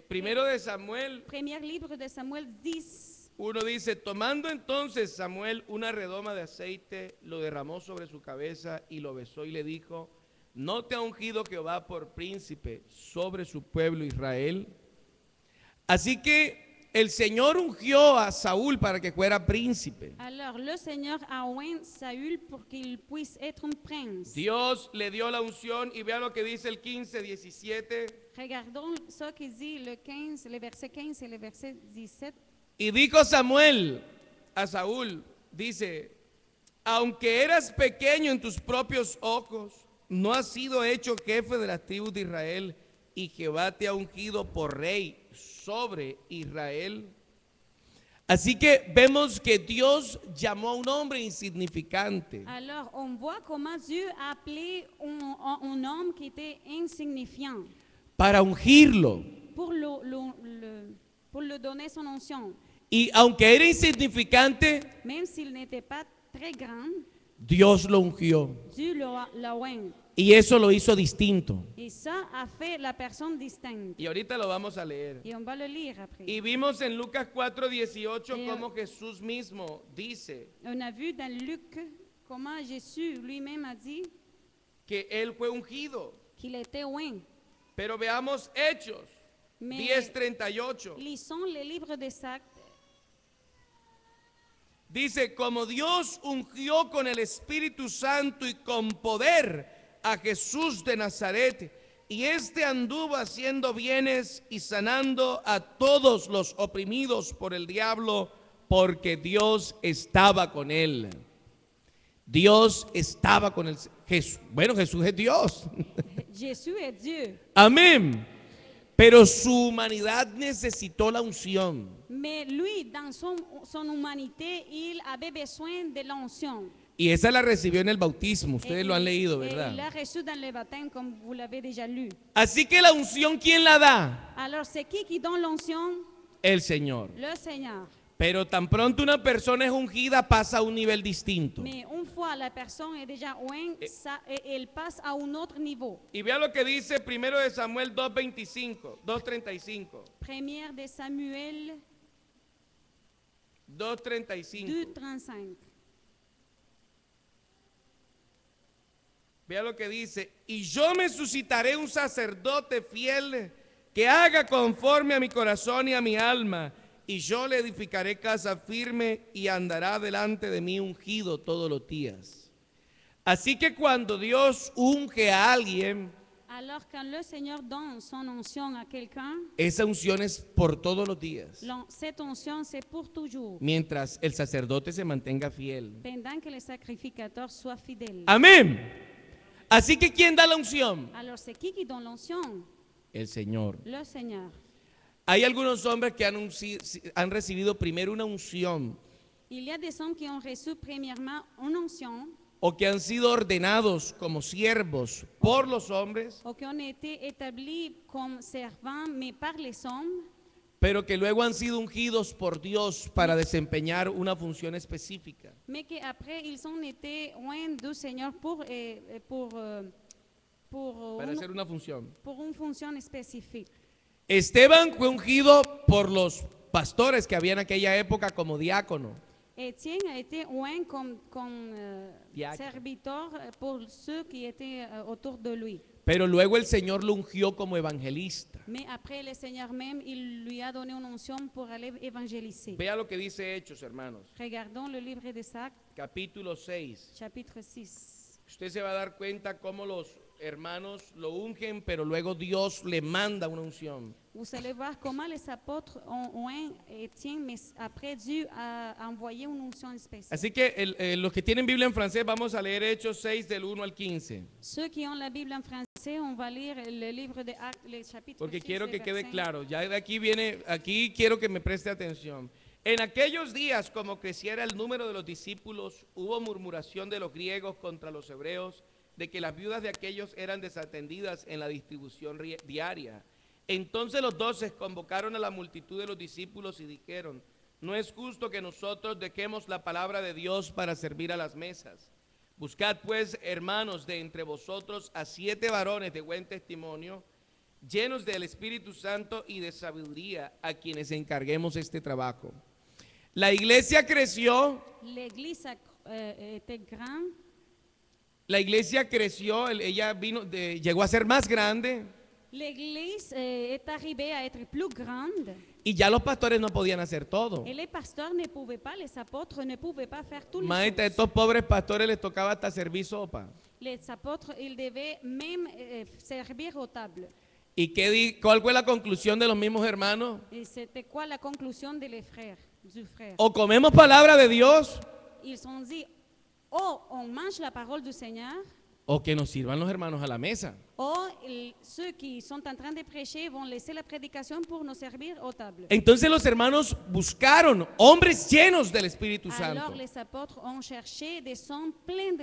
Primero de Samuel Premier livre de Samuel 10. uno dice, tomando entonces Samuel una redoma de aceite, lo derramó sobre su cabeza y lo besó y le dijo, ¿no te ha ungido Jehová por príncipe sobre su pueblo Israel? Así que el Señor ungió a Saúl para que fuera príncipe. Alors le Seigneur a oint Saül pour qu'il puisse être un prince. Dios le dio la unción y vea lo que dice el 15:17. Regardons ce que dit le verset 15 et le verset 17. Y dijo Samuel a Saúl, dice, aunque eras pequeño en tus propios ojos, no has sido hecho jefe de las tribus de Israel, y Jehová te ha ungido por rey sobre Israel. Así que vemos que Dios llamó a un hombre insignificante Alors on voit comment Dieu a appelé un homme qui était insignifiant para ungirlo. pour le donner son onction. Y aunque era insignificante, Même s'il n'était pas très grand, Dios lo ungió. Dieu l'a oint. Y eso lo hizo distinto. Et ça a fait la personne distincte. Y ahorita lo vamos a leer. Et on va le lire après. Y vimos en Lucas 4:18 Y- cómo Jesús mismo dice On a vu dans Luc comment Jésus lui-même a dit que él fue ungido. qu'il était oint. Pero veamos Hechos Mais 10:38. lisons les livres des Actes. Dice, como Dios ungió con el Espíritu Santo y con poder a Jesús de Nazaret, y este anduvo haciendo bienes y sanando a todos los oprimidos por el diablo, porque Dios estaba con él. Dios estaba con él. Bueno, Jesús es Dios. Jésus est Dieu. Amén. Pero su humanidad necesitó la unción. Mais lui, dans son humanité, il avait besoin de l'onction. Y esa la recibió en el bautismo. Ustedes lo han leído, Et il ¿verdad? l'a reçu dans le baptême, comme vous l'avez déjà lu. Así que la unción, ¿quién la da? Alors, c'est qui donne l'onction? El Señor. Le Seigneur. Pero tan pronto una persona es ungida, pasa a un nivel distinto. Mais une fois la personne est déjà ointe, elle passe à un autre niveau. Y vea lo que dice primero de Samuel 2:35. Première de Samuel 2:35. 2:35. Vea lo que dice. Y yo me suscitaré un sacerdote fiel que haga conforme a mi corazón y a mi alma. Y yo le edificaré casa firme y andará delante de mí ungido todos los días. Así que cuando Dios unge a alguien, Alors, quand le Seigneur donne son onction à quelqu'un, esa unción es por todos los días. cette onction, c'est pour toujours, Mientras el sacerdote se mantenga fiel. pendant que le sacrificateur soit fidèle. Amén. Así que ¿quién da la unción? Alors, c'est qui donne l'onction? El Señor. Le Seigneur. Hay algunos hombres que han recibido primero una unción Il y a des hommes qui ont reçu premièrement une onction, o que han sido ordenados como siervos por los hombres, ou qui ont été établis comme servants, mais par les hommes, pero que luego han sido ungidos por Dios para desempeñar una función específica. mais qu'après, ils ont été oints du Seigneur Para hacer una función. pour une fonction spécifique. Esteban fue ungido por los pastores que había en aquella época como diácono. Étienne a été oint comme Diacre. serviteur pour ceux qui étaient autour de lui. Pero luego el Señor lo ungió como evangelista. Mais après, le Seigneur même, il lui a donné une onction pour aller évangéliser. Vea lo que dice Hechos, hermanos. Regardons le livre des Actes, Capítulo 6. chapitre 6. Usted se va a dar cuenta cómo los hermanos lo ungen, pero luego Dios le manda una unción. Vous allez voir comment les apôtres ont oint Étienne, mais après, Dieu a envoyé une onction spéciale. Así que los que tienen Biblia en francés, vamos a leer Hechos 6 del 1 al 15. Ceux qui ont la Bible en français, verset, on va lire le livre de Actes, le chapitre porque 6, quiero le que quede verset. claro. Ya de aquí viene, aquí quiero que me preste atención. En aquellos días, como creciera el número de los discípulos, hubo murmuración de los griegos contra los hebreos, de que las viudas de aquellos eran desatendidas en la distribución diaria. Entonces los 12 convocaron a la multitud de los discípulos y dijeron: no es justo que nosotros dejemos la palabra de Dios para servir a las mesas. Buscad pues, hermanos, de entre vosotros a 7 varones de buen testimonio, llenos del Espíritu Santo y de sabiduría, a quienes encarguemos este trabajo. La iglesia creció, L'église était grande. la iglesia creció, ella llegó a ser más grande L'église est arrivée à être plus grande y ya los pastores no podían hacer todo. et les pasteurs ne pouvaient pas, les apôtres ne pouvaient pas faire tout les Maestra, a choses. estos pobres pastores les tocaba hasta servir sopa. Les apôtres, ils devaient même servir aux tables. ¿Y cuál fue la conclusión de los mismos hermanos? Et c'était quoi la conclusion de les frères, du frère? O comemos palabra de Dios Ils ont dit, oh, on mange la parole du Seigneur, o que nos sirvan los hermanos a la mesa. ceux qui sont en train de prêcher vont laisser la prédication pour nous servir aux tables. Entonces los hermanos buscaron hombres llenos del Espíritu Alors Santo les apôtres ont cherché des hommes pleins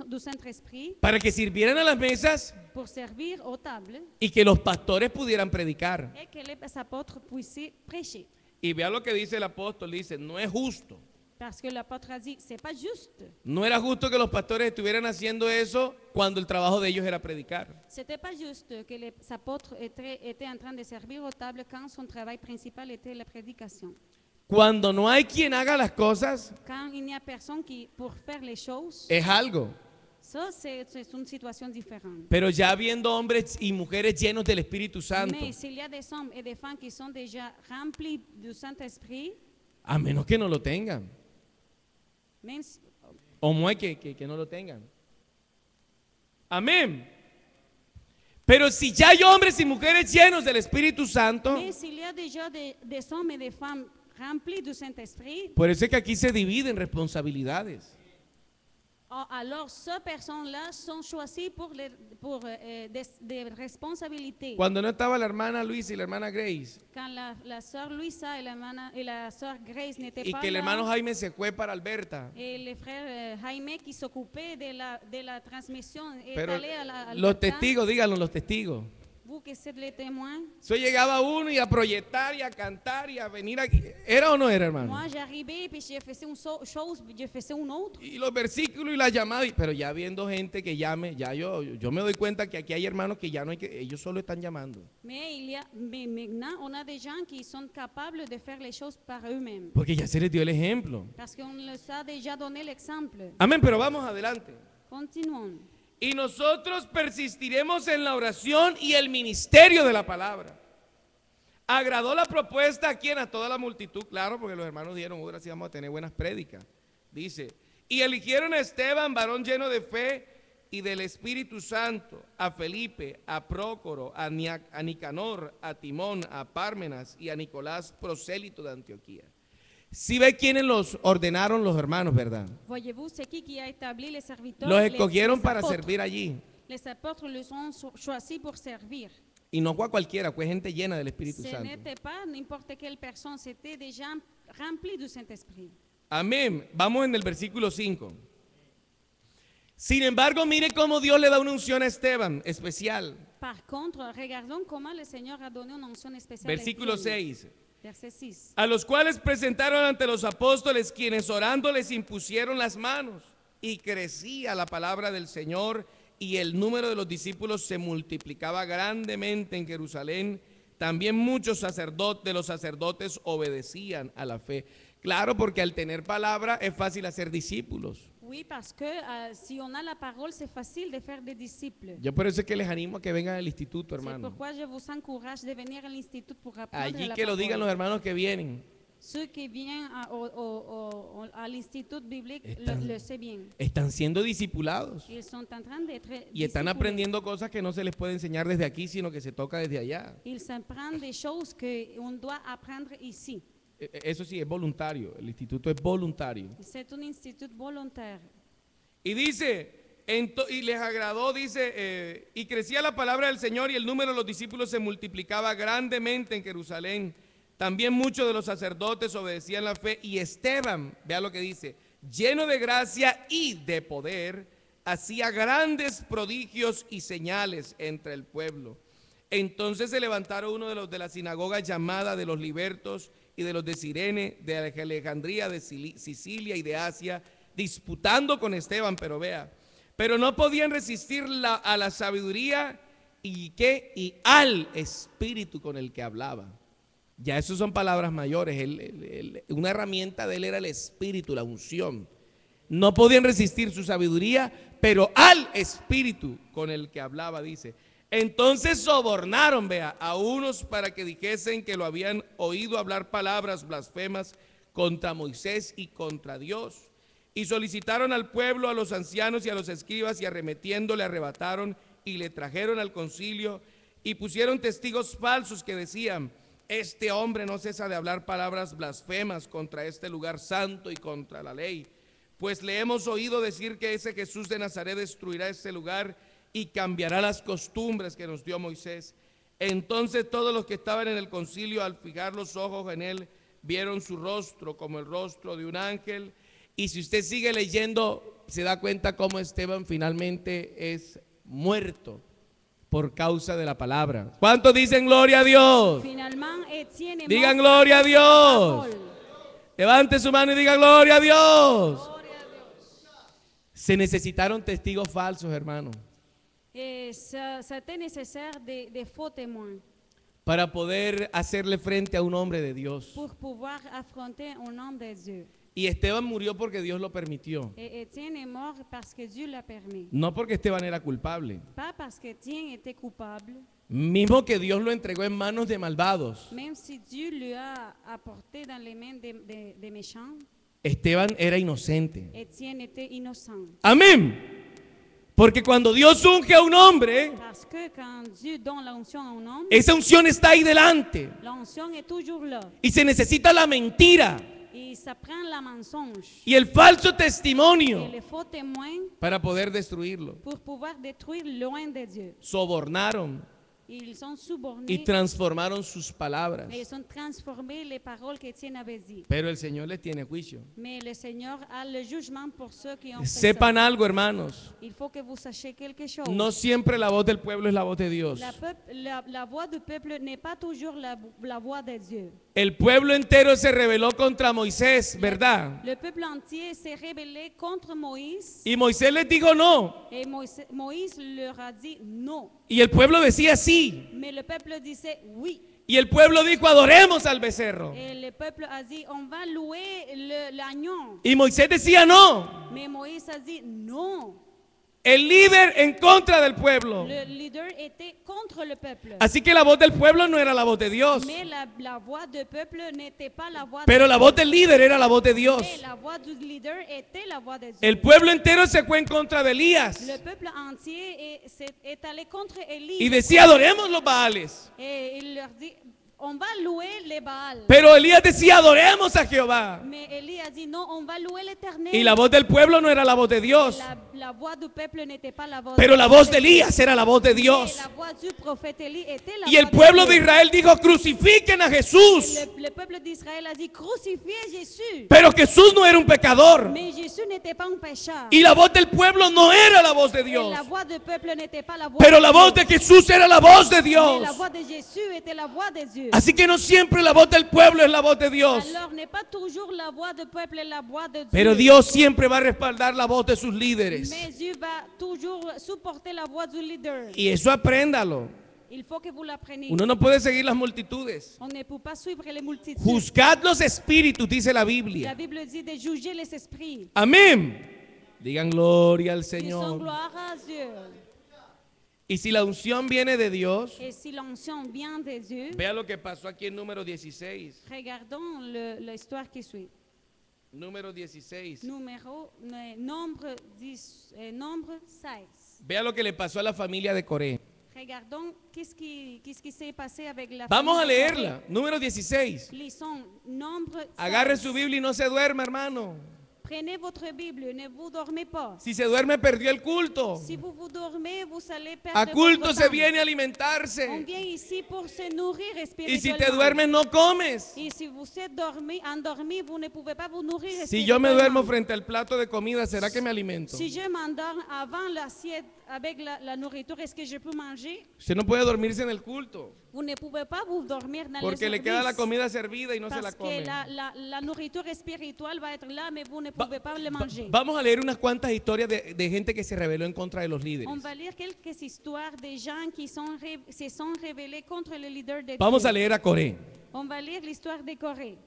du Saint-Esprit para que sirvieran a las mesas pour servir aux tables y que los pastores pudieran predicar. et que les apôtres puissent prêcher. Y vea lo que dice el apóstol, dice: no es justo. Parce que l'apôtre a dit, c'est pas juste. No era justo que los pastores estuvieran haciendo eso cuando el trabajo de ellos era predicar. C'était pas juste que les apôtres étaient en train de servir aux tables quand son travail principal était la prédication. Cuando no hay quien haga las cosas, Quand il n'y a personne qui pour faire les choses, es algo. ça c'est une situation différente. Pero ya habiendo hombres y mujeres llenos del Espíritu Santo, Mais s'il y a des hommes et des femmes qui sont déjà remplis du Saint-Esprit, a menos que no lo tengan, même si- o no hay que no lo tengan. Amén. Pero si ya hay hombres y mujeres llenos del Espíritu Santo, mais s'il y a déjà des hommes et des femmes remplis du Saint-Esprit, por eso es que aquí se dividen responsabilidades. alors ces personnes-là sont choisies pour des responsabilités. Cuando no estaba la hermana Luisa y la hermana Grace, Quand la sœur Luisa et la sœur Grace n'étaient y pas que el là, hermano Jaime se fue para Alberta, et le frère Jaime qui s'occupait de la transmission est pero allé à la los Alberta. testigos, díganlo, los testigos. Vous que êtes les témoins. Eso llegaba uno y a proyectar y a cantar y a venir aquí. ¿Era o no era, hermano? Moi, j'arrivais puis je faisais une chose, je faisais une autre. Y los versículos y las llamadas, pero ya viendo gente que llame, ya yo me doy cuenta que aquí hay hermanos que ya no hay que, ellos solo están llamando. Mais maintenant, on a des gens qui sont capables de faire les choses par eux-mêmes. Porque ya se les dio el ejemplo. Parce qu'on les a déjà donné l'exemple. Amén, pero vamos adelante. Continuons. Y nosotros persistiremos en la oración y el ministerio de la palabra. Agradó la propuesta a quien, a toda la multitud, claro, porque los hermanos dijeron, ahora sí vamos a tener buenas prédicas. Dice, y eligieron a Esteban, varón lleno de fe y del Espíritu Santo, a Felipe, a Prócoro, a Nicanor, a Timón, a Pármenas y a Nicolás, prosélito de Antioquía. Si ve quiénes los ordenaron los hermanos, ¿verdad? Voyez-vous, c'est qui a établi les serviteurs? Los Les escogieron para apôtres. servir allí. Les apôtres les ont choisis pour servir. Y no fue a cualquiera, fue gente llena del Espíritu Ce Santo. n'était pas n'importe quelle personne, c'était des gens remplis du Saint-Esprit. Amén. Vamos en el versículo 5. Sin embargo, mire cómo Dios le da una unción a Esteban, especial. Par contre, regardons comment le Seigneur a donné une onction spéciale. Versículo à Étienne. 6. Verset 6. A los cuales presentaron ante los apóstoles, quienes orando les impusieron las manos. Y crecía la palabra del Señor, y el número de los discípulos se multiplicaba grandemente en Jerusalén. También muchos de los sacerdotes obedecían a la fe. Claro, porque al tener palabra es fácil hacer discípulos. Oui, parce que si on a la parole, c'est facile de faire des disciples. Yo por eso es que les animo a que vengan al instituto, C'est hermano. pourquoi je vous encourage de venir à l'institut pour apprendre Allí la que lo parole. digan los hermanos que vienen. Ceux qui viennent à l'institut biblique Están- le savent bien. Están siendo discipulados Ils sont en train d'être y están discipulés. aprendiendo cosas que no se les puede enseñar desde aquí, sino que se toca desde allá. Ils apprennent des choses qu'on doit apprendre ici. Eso sí, es voluntario. El instituto es voluntario. C'est un institut volontaire. Y dice, Y les agradó, dice, y crecía la palabra del Señor y el número de los discípulos se multiplicaba grandemente en Jerusalén. También muchos de los sacerdotes obedecían la fe y Esteban, vea lo que dice, lleno de gracia y de poder, hacía grandes prodigios y señales entre el pueblo. Entonces se levantaron uno de los de la sinagoga llamada de los libertos y de los de Cirene, de Alejandría, de Sicilia y de Asia, disputando con Esteban, pero no podían resistir a la sabiduría y al espíritu con el que hablaba. Ya eso son palabras mayores. Una herramienta de él era el espíritu, la unción. No podían resistir su sabiduría, pero al espíritu con el que hablaba, dice. Entonces sobornaron, a unos para que dijesen que lo habían oído hablar palabras blasfemas contra Moisés y contra Dios. Y solicitaron al pueblo, a los ancianos y a los escribas, y arremetiendo le arrebataron y le trajeron al concilio y pusieron testigos falsos que decían: este hombre no cesa de hablar palabras blasfemas contra este lugar santo y contra la ley. Pues le hemos oído decir que ese Jesús de Nazaret destruirá este lugar y cambiará las costumbres que nos dio Moisés. Entonces todos los que estaban en el concilio, al fijar los ojos en él, vieron su rostro como el rostro de un ángel. Y si usted sigue leyendo, se da cuenta cómo Esteban finalmente es muerto por causa de la palabra. ¿Cuántos dicen gloria a Dios? Digan gloria a Dios. Levante su mano y diga gloria a Dios. Se necesitaron testigos falsos, hermano, C'était nécessaire des faux témoins para poder hacerle frente a un hombre de Dios. pour pouvoir affronter un homme de Dieu. Y Esteban murió porque Dios lo permitió, Et Étienne est mort parce que Dieu l'a permis, no porque Esteban era culpable. pas parce qu'Étienne était coupable, Mismo que Dios lo entregó en manos de malvados, même si Dieu lui a apporté dans les mains des méchants. Esteban era inocente. Étienne était innocent. Amén. Porque cuando Dios unge a un hombre, Parce que quand Dieu donne l'onction à un homme, esa unción está ahí delante. l'onction est toujours là. Y se necesita la mentira Et ça prend la mensonge y el falso et testimonio les faux témoins para poder destruirlo. pour pouvoir détruire loin de Dieu. Sobornaron Ils sont y subornés transformaron sus palabras. et ils ont transformé les paroles qu'Étienne avait dites. Pero el Señor les tiene juicio. Mais le Seigneur a le jugement pour ceux qui ont fait ça. Sepan algo, hermanos. Il faut que vous sachiez quelque chose. No siempre la voz del pueblo es la voz de Dios. La voix du peuple n'est pas toujours la voix de Dieu. El pueblo entero se rebeló contra Moisés, ¿verdad? Le peuple entier s'est rebellé contre Moïse Y Moisés les dijo no. et Moïse leur a dit non. Y el pueblo decía sí. Mais le peuple disait oui. Y el pueblo dijo adoremos al becerro. Et le peuple a dit on va louer l'agneau. Y Moisés decía no. Mais Moïse a dit non. El líder en contra del pueblo. Le leader était contre le peuple. Así que la voz del pueblo no era la voz de Dios. Mais la voix du peuple n'était pas la voix Pero de la voz del líder era la voz de Dios. Mais la voix du leader était la voix de Dieu. El pueblo entero se fue en contra de Elías Le peuple entier est allé contre Élie. y decía adoremos los Baales. Et il leur dit on va louer les Baals. Pero Elías decía adoremos a Jehová. Mais Élie a dit non, on va louer l'Éternel. Y la voz del pueblo no era la voz de Dios. La voix du peuple n'était pas la voix Pero la voz de Dieu. Elías era la voz de Mais Dios. la voix du prophète Élie était la Y voix el pueblo de Dieu. Israel dijo crucifiquen a Jesús. Le peuple d'Israël a dit crucifiez Jésus. Pero Jesús no era un pecador. Mais Jésus n'était pas un pécheur. Y la voz del pueblo no era la voz de Et Dios. la voix du peuple n'était pas la voix Pero de la Dieu. voz de Jesús era la voz de Mais Dios. la voix de Jésus était la voix de Dieu. Así que no siempre la voz del pueblo es la voz de Dios. Alors n'est pas toujours la voix du peuple et la voix de Dieu. Pero Dios siempre va a respaldar la voz de sus líderes. Mais Dieu va toujours supporter la voix du leader. Y eso apréndalo. Il faut que vous l'appreniez. Uno no puede seguir las multitudes. On ne peut pas suivre les multitudes. Juzgad los espíritus, dice la La Biblia. Bible dit de juger les esprits. Amén. Digan gloria al Ils sont Señor. gloire à Dieu. Y si la unción viene de Dios, Et si l'onction vient de Dieu, vea lo que pasó aquí en número 16. regardons l'histoire qui suit. Número 16. Nombre 16. Vea lo que le pasó a la familia de Coré. Regardons qu'est-ce qui s'est passé avec la Vamos a famille de leerla. Número 16. Coré. Lisons Nombre 16. Agarre su Biblia y no se duerma, hermano. Prenez votre Bible, ne vous dormez pas. Si se duerme, perdió el culto. Si vous vous dormez, vous allez A perdre culto votre se temps. viene a On alimentarse. vient ici pour se nourrir Y si spirituellement. te duermes, no comes. Et si vous êtes endormi, vous ne pouvez pas vous nourrir Si yo me duermo spirituellement. frente al plato de comida, ¿será que me alimento? Si je m'endors avant l'assiette avec la nourriture, est-ce que je peux manger? Usted no puede dormirse en el culto, Vous ne pouvez pas vous dormir dans porque le le queda la service. comida servida y no se la Parce come. que la nourriture spirituelle va être là, mais vous ne pouvez pas le manger. Vamos a leer unas cuantas historias de gente que se rebeló en contra de los líderes. On va lire quelques histoires des gens qui se sont révélés contre le leader de Vamos Dieu. a leer a Coré. On va lire l'histoire de Corée.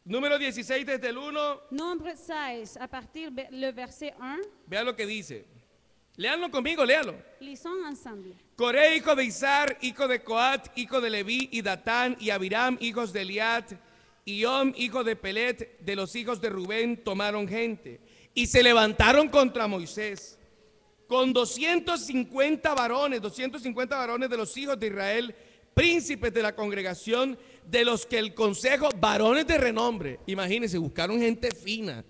Número 16 desde el 1, Nombre 16, à partir le verset 1, vea lo que dice. Léanlo conmigo, léalo. lisons ensemble. Coré, hijo de Izar, hijo de Coat, hijo de Leví, y Datán, y Abiram, hijos de Eliat, y Om, hijo de Pelet, de los hijos de Rubén, tomaron gente, y se levantaron contra Moisés, con 250 varones de los hijos de Israel, príncipes de la congregación, de los que el consejo, varones de renombre, imagínense, buscaron gente fina.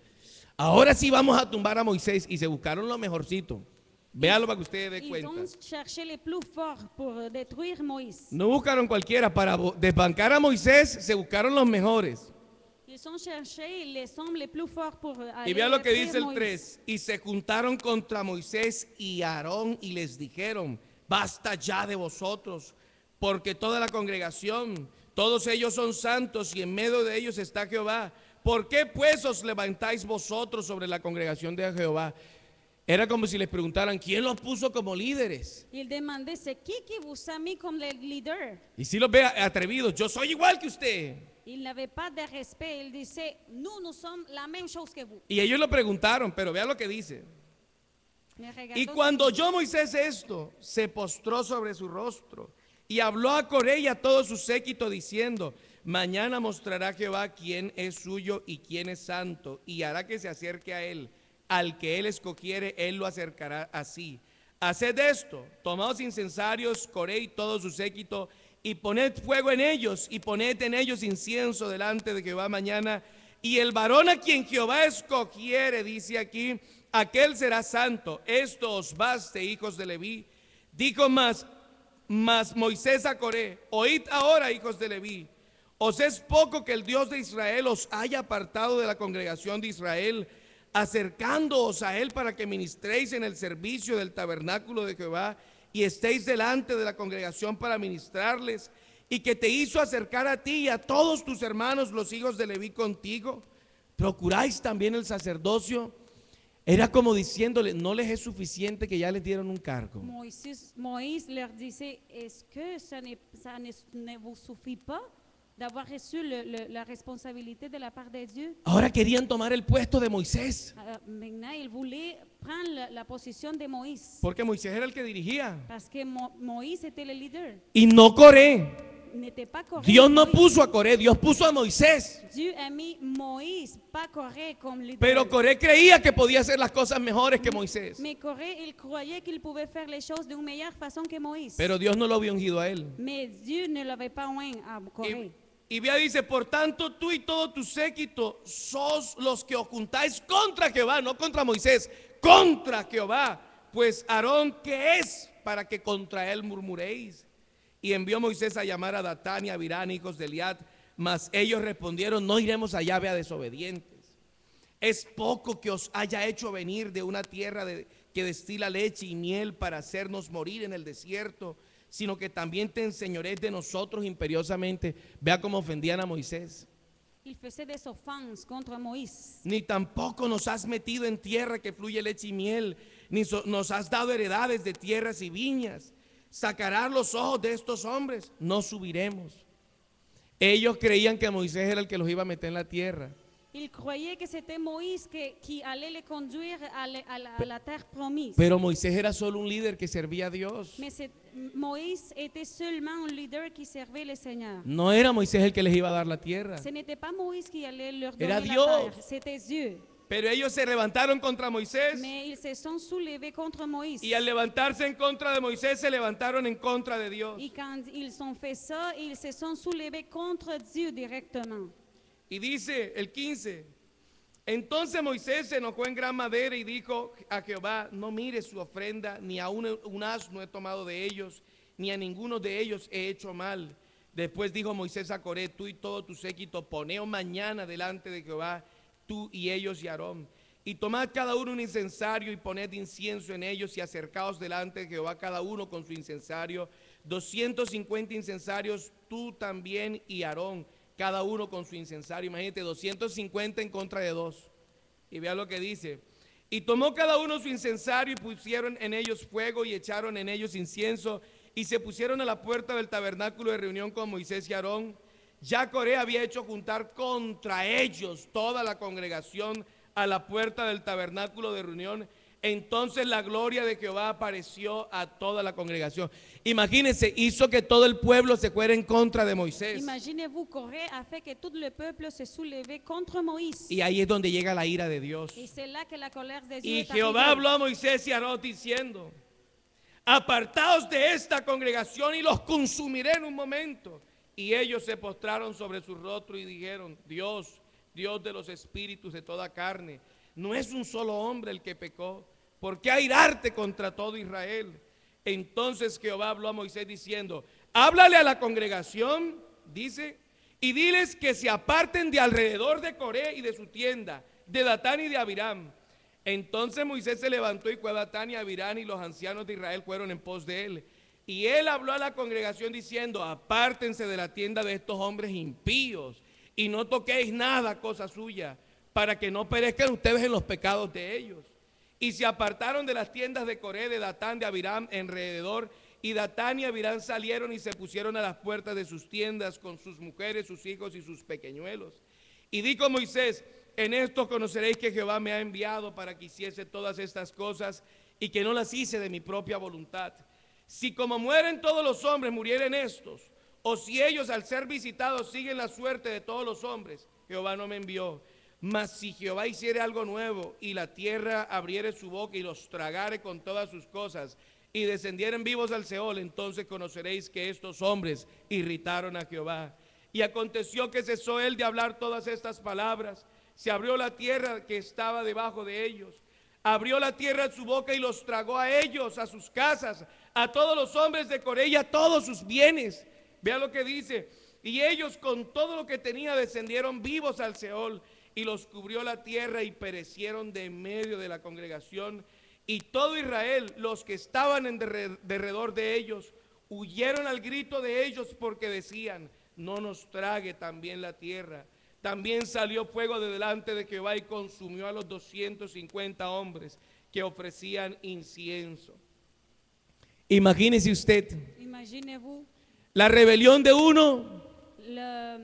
Ahora sí vamos a tumbar a Moisés, y se buscaron lo mejorcito. Véalo para que ustedes den Ils cuenta. ont cherché les plus forts pour détruire Moïse. No buscaron cualquiera, para desbancar a Moisés se buscaron los mejores. Ils ont cherché les hommes les plus forts pour aller Y vean lo que détruire dice el Moïse. 3. Y se juntaron contra Moisés y Aarón y les dijeron, basta ya de vosotros, porque toda la congregación, todos ellos son santos y en medio de ellos está Jehová. ¿Por qué pues os levantáis vosotros sobre la congregación de Jehová? Era como si les preguntaran, ¿quién los puso como líderes? Il demandait, c'est qui vous a mis comme le leader? Y si los ve atrevidos, yo soy igual que usted. Il n'avait pas de respect. Il disait, nous sommes la même chose que vous. Y ellos lo preguntaron, pero vea lo que dice. Mais Y regardons cuando ce qu'il oyó Moisés esto, se postró sobre su rostro y habló a Coré y a todo su séquito diciendo, mañana mostrará Jehová quién es suyo y quién es santo, y hará que se acerque a él. Al que él escogiere, él lo acercará así. Haced esto, tomaos incensarios, Coré y todo su séquito, y poned fuego en ellos, y poned en ellos incienso delante de Jehová mañana. Y el varón a quien Jehová escogiere, dice aquí, aquel será santo. Esto os baste, hijos de Leví. Dijo más Moisés a Coré, oíd ahora, hijos de Leví, os es poco que el Dios de Israel os haya apartado de la congregación de Israel, acercándoos a él para que ministréis en el servicio del tabernáculo de Jehová y estéis delante de la congregación para ministrarles, y que te hizo acercar a ti y a todos tus hermanos los hijos de Leví contigo. ¿Procuráis también el sacerdocio? Era como diciéndole, no les es suficiente que ya les dieron un cargo. Moïse leur disait, est-ce que ça ne vous suffit pas d'avoir reçu la responsabilité de la part de Dieu? Ahora querían tomar el puesto de Moisés, Maintenant, il voulait prendre la position de Moïse. porque Moisés era el que dirigía Parce que Moïse était le leader. y no Coré. N'était pas Corée. Dios no Moïse. puso a Coré, Dios puso a Moisés. Dieu a mis Moïse, pas Corée comme leader. Pero Coré creía que podía hacer las cosas mejores que Moisés. Mais Corée, il croyait qu'il pouvait faire les choses d'une meilleure façon que Moïse. Pero Dios no lo había ungido a él. Mais Dieu ne l'avait pas oint à Corée. Y vea, dice, por tanto tú y todo tu séquito sos los que os juntáis contra Jehová, no contra Moisés, contra Jehová. Pues Aarón, ¿qué es para que contra él murmuréis? Y envió Moisés a llamar a Datán y a Abiram, hijos de Eliat, mas ellos respondieron, no iremos allá, vea, desobedientes. Es poco que os haya hecho venir de una tierra que destila leche y miel para hacernos morir en el desierto, sino que también te enseñorees de nosotros imperiosamente. Vea cómo ofendían a Moisés. Il faisait des offenses contre Moïse. Ni tampoco nos has metido en tierra que fluye leche y miel, ni nos has dado heredades de tierras y viñas. Sacarás los ojos de estos hombres, no subiremos. Ellos creían que Moisés era el que los iba a meter en la tierra. Il croyait que c'était Moïse qui allait les conduire à la terre promise. Pero Moisés era solo un líder que servía a Dios. Mais Moïse était seulement un leader qui servait le Seigneur. No era Moisés el que les iba a dar la tierra. Ce n'était pas Moïse qui allait leur donner Era la Dios. terre, c'était Dieu. Pero ellos se levantaron contra Moisés, Mais ils se sont soulevés contre Moïse. y al levantarse en contra de Moisés se levantaron en contra de Dios. Et quand ils ont fait ça, ils se sont soulevés contre Dieu directement. Y dice el 15, Entonces Moisés se enojó en gran manera y dijo a Jehová: no mires su ofrenda, ni a un asno he tomado de ellos, ni a ninguno de ellos he hecho mal. Después dijo Moisés a Coré: tú y todo tu séquito, poneos mañana delante de Jehová, tú y ellos y Aarón. Y tomad cada uno un incensario y poned incienso en ellos y acercaos delante de Jehová cada uno con su incensario. 250 incensarios, tú también y Aarón, cada uno con su incensario. Imagínate, 250 en contra de 2. Y vea lo que dice. Y tomó cada uno su incensario y pusieron en ellos fuego y echaron en ellos incienso y se pusieron a la puerta del tabernáculo de reunión con Moisés y Aarón. Ya Coré había hecho juntar contra ellos toda la congregación a la puerta del tabernáculo de reunión. Entonces la gloria de Jehová apareció a toda la congregación. Imagínense, hizo que todo el pueblo se fuera en contra de Moisés. Imaginez-vous, Corée a fait que tout le peuple se soulevait contre Moïse. Y ahí es donde llega la ira de Dios. Et c'est là que la colère de Dieu Y est Jehová arrivée. habló a Moisés y a Aarón diciendo: apartaos de esta congregación y los consumiré en un momento. Y ellos se postraron sobre su rostro y dijeron: Dios, Dios de los espíritus de toda carne, no es un solo hombre el que pecó. ¿Por qué airarte contra todo Israel? Entonces Jehová habló a Moisés diciendo: háblale a la congregación, dice, y diles que se aparten de alrededor de Coré y de su tienda, de Datán y de Abiram. Entonces Moisés se levantó y fue a Datán y Abiram, y los ancianos de Israel fueron en pos de él. Y él habló a la congregación diciendo: apártense de la tienda de estos hombres impíos y no toquéis nada cosa suya, para que no perezcan ustedes en los pecados de ellos. Y se apartaron de las tiendas de Coré, de Datán, de Abiram alrededor, y Datán y Abiram salieron y se pusieron a las puertas de sus tiendas con sus mujeres, sus hijos y sus pequeñuelos. Y dijo Moisés: en esto conoceréis que Jehová me ha enviado para que hiciese todas estas cosas y que no las hice de mi propia voluntad. Si como mueren todos los hombres murieren estos, o si ellos al ser visitados siguen la suerte de todos los hombres, Jehová no me envió. Mas si Jehová hiciere algo nuevo y la tierra abriere su boca y los tragare con todas sus cosas y descendieren vivos al Seol, entonces conoceréis que estos hombres irritaron a Jehová. Y aconteció que cesó él de hablar todas estas palabras. Se abrió la tierra que estaba debajo de ellos. Abrió la tierra su boca y los tragó a ellos, a sus casas, a todos los hombres de Coré y a todos sus bienes. Vea lo que dice. Y ellos con todo lo que tenía descendieron vivos al Seol, y los cubrió la tierra y perecieron de en medio de la congregación. Y todo Israel, los que estaban en derredor de ellos, huyeron al grito de ellos porque decían: no nos trague también la tierra. También salió fuego de delante de Jehová y consumió a los 250 hombres que ofrecían incienso. Imagínese usted, Imaginez-vous, la rebelión de uno la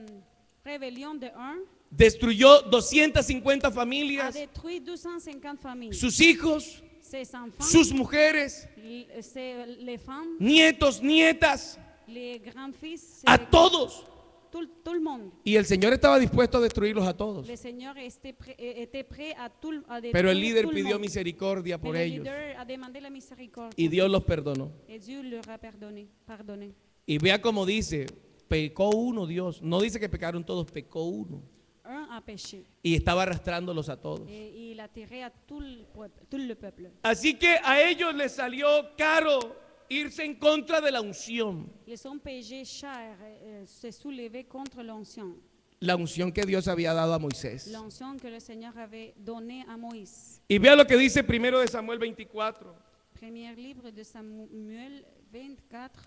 rébellion de un destruyó 250 a familias, détruit 250 familles. sus hijos, Ses enfants, sus mujeres, les femmes, nietos, nietas, les grands-fils, a todos. tout le monde. Y el Señor estaba dispuesto a destruirlos a todos. Le Seigneur était prêt à détruire Pero el líder tout le pidió monde. misericordia por Mais le ellos leader a demandé la miséricorde. y Dios los perdonó. Et Dieu leur a pardonné. Y vea cómo dice: pecó uno Dios. No dice que pecaron todos, pecó uno. Un a péché. Y estaba arrastrándolos a todos. Et il a tiré à tout le peuple. Así que a ellos les salió caro irse en contra de la unción. Ils ont payé cher, se soulever contre l'onction. La unción que Dios había dado a Moisés. L'onction que le Seigneur avait donnée à Moïse. Y vea lo que dice 1 de Samuel 24. Premier livre de Samuel 24.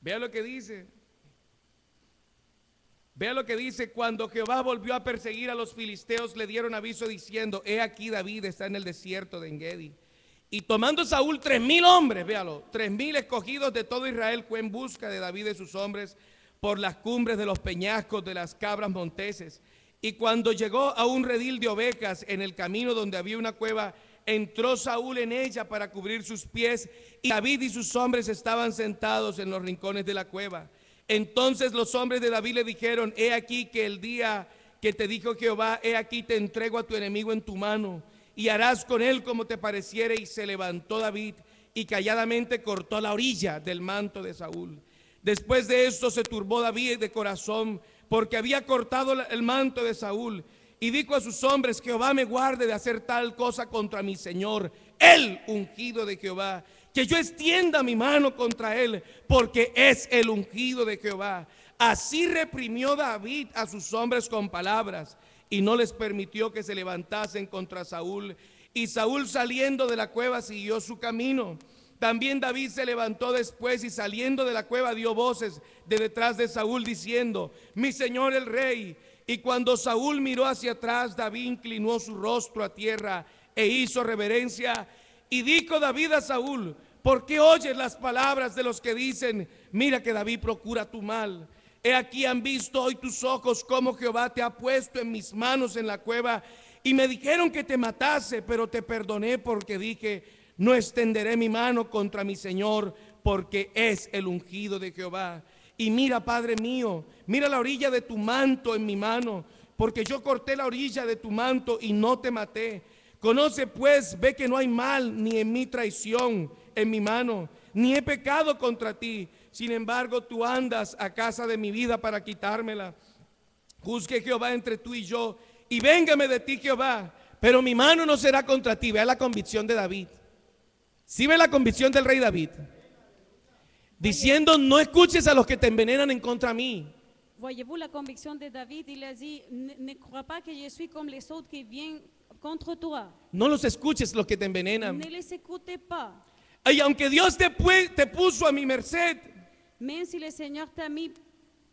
Vea lo que dice. Vea lo que dice: cuando Jehová volvió a perseguir a los filisteos, le dieron aviso diciendo: he aquí David está en el desierto de Engedi. Y tomando Saúl 3,000 hombres, véalo, 3,000 escogidos de todo Israel, fue en busca de David y de sus hombres por las cumbres de los peñascos, de las cabras monteses. Y cuando llegó a un redil de ovejas en el camino donde había una cueva, entró Saúl en ella para cubrir sus pies, y David y sus hombres estaban sentados en los rincones de la cueva. Entonces los hombres de David le dijeron: he aquí que el día que te dijo Jehová, he aquí te entrego a tu enemigo en tu mano, y harás con él como te pareciere. Y se levantó David y calladamente cortó la orilla del manto de Saúl. Después de esto se turbó David de corazón, porque había cortado el manto de Saúl, y dijo a sus hombres: Jehová me guarde de hacer tal cosa contra mi Señor, el ungido de Jehová, que yo extienda mi mano contra él, porque es el ungido de Jehová. Así reprimió David a sus hombres con palabras, y no les permitió que se levantasen contra Saúl. Y Saúl, saliendo de la cueva, siguió su camino. También David se levantó después y, saliendo de la cueva, dio voces de detrás de Saúl diciendo: mi señor el rey. Y cuando Saúl miró hacia atrás, David inclinó su rostro a tierra e hizo reverencia. Y dijo David a Saúl: ¿por qué oyes las palabras de los que dicen: mira que David procura tu mal? He aquí, han visto hoy tus ojos cómo Jehová te ha puesto en mis manos en la cueva. Y me dijeron que te matase, pero te perdoné, porque dije: no extenderé mi mano contra mi Señor, porque es el ungido de Jehová. Y mira, Padre mío, mira la orilla de tu manto en mi mano, porque yo corté la orilla de tu manto y no te maté. Conoce pues, ve que no hay mal ni en mi traición en mi mano, ni he pecado contra ti. Sin embargo, tú andas a casa de mi vida para quitármela. Juzgue Jehová entre tú y yo, y véngame de ti, Jehová, pero mi mano no será contra ti. Vea la convicción de David. ¿Sí ve la convicción del rey David? Diciendo: no escuches a los que te envenenan en contra mí. Voyez-vous la conviction de David? Il a dit, ne crois pas que je suis comme les autres qui viennent contre toi. No los escuches los que te envenenan. Ne les écoutez pas. Y aunque Dios te puso a mi merced, Même si le Seigneur t'a mis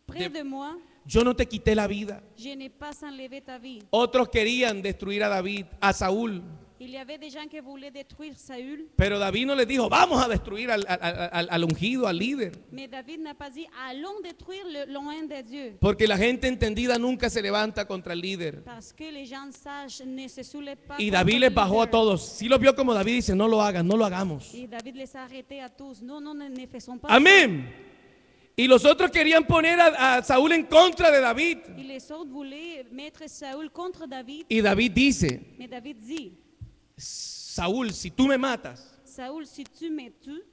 près de moi, yo no te quité la vida. je n'ai pas enlevé ta vie. Otros querían destruir a David, a Saúl, Il y avait des gens qui voulaient détruire Saül, pero David no les dijo: vamos a destruir al ungido, al líder. mais David n'a pas dit allons détruire le loin de Dieu. Porque la gente entendida nunca se levanta contra el líder. Parce que les gens sages ne se soulèvent pas. Y contre David le les bajó a leader. todos. Si lo vio como David dice: no lo hagan, no lo hagamos. Et David les a arrêtés à tous. Non, non, ne faisons pas. Amén. Y los otros querían poner a Saúl en contra de David. Ça. Et les autres voulaient mettre Saül contre David. Y David dice: Mais David dit, Saúl, si tú me matas, Saül, si tu me tues,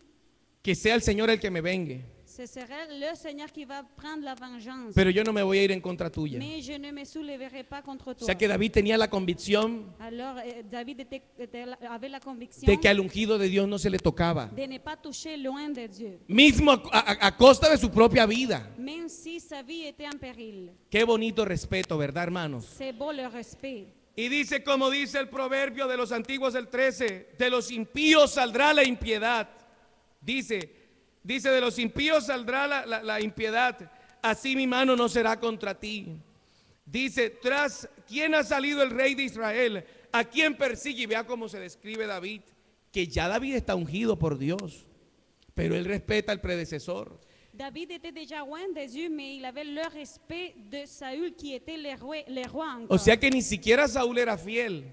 que sea el Señor el que me vengue, ce serait le Seigneur qui va prendre la vengeance. pero yo no me voy a ir en contra tuya. Mais je ne me soulèverai pas contre O toi. sea que David tenía la convicción Alors David avait la conviction de que al ungido de Dios no se le tocaba, de ne pas toucher loin de Dieu, mismo a costa de su propia vida. même si sa vie était en péril. Qué bonito respeto, ¿verdad, hermanos? C'est beau le respect. Y dice, como dice el proverbio de los antiguos, el 13: de los impíos saldrá la impiedad. Dice, de los impíos saldrá la impiedad, así mi mano no será contra ti. Dice, tras quién ha salido el rey de Israel, a quién persigue. Y vea cómo se describe David, que ya David está ungido por Dios, pero él respeta al predecesor. David était déjà loin de Dieu, mais il avait le respect de Saül qui était le roi encore. O sea que ni siquiera Saúl era fiel,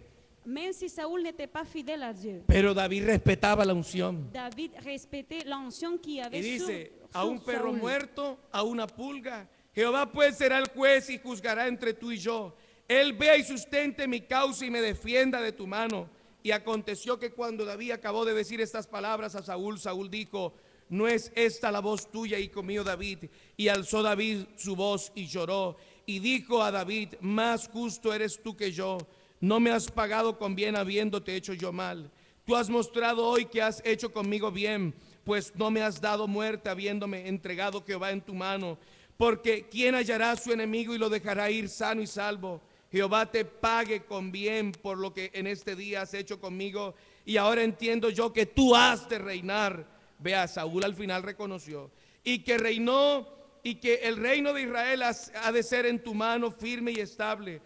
Même si Saül n'était pas fidèle à Dieu, pero David respetaba la unción. David respectait l'onction qu'il y Y avait dice, sur a un perro Saül. muerto, a una pulga, Jehová pues será el juez y juzgará entre tú y yo. Él vea y sustente mi causa y me defienda de tu mano. Y aconteció que cuando David acabó de decir estas palabras a Saúl, Saúl dijo: no es esta la voz tuya, hijo mío David. Y alzó David su voz y lloró. Y dijo a David: más justo eres tú que yo. No me has pagado con bien habiéndote hecho yo mal. Tú has mostrado hoy que has hecho conmigo bien, pues no me has dado muerte habiéndome entregado Jehová en tu mano. Porque ¿quién hallará a su enemigo y lo dejará ir sano y salvo? Jehová te pague con bien por lo que en este día has hecho conmigo. Y ahora entiendo yo que tú has de reinar. Vea, Saúl al final reconoció. Y que reinó, y que el reino de Israel ha de ser en tu mano firme y estable.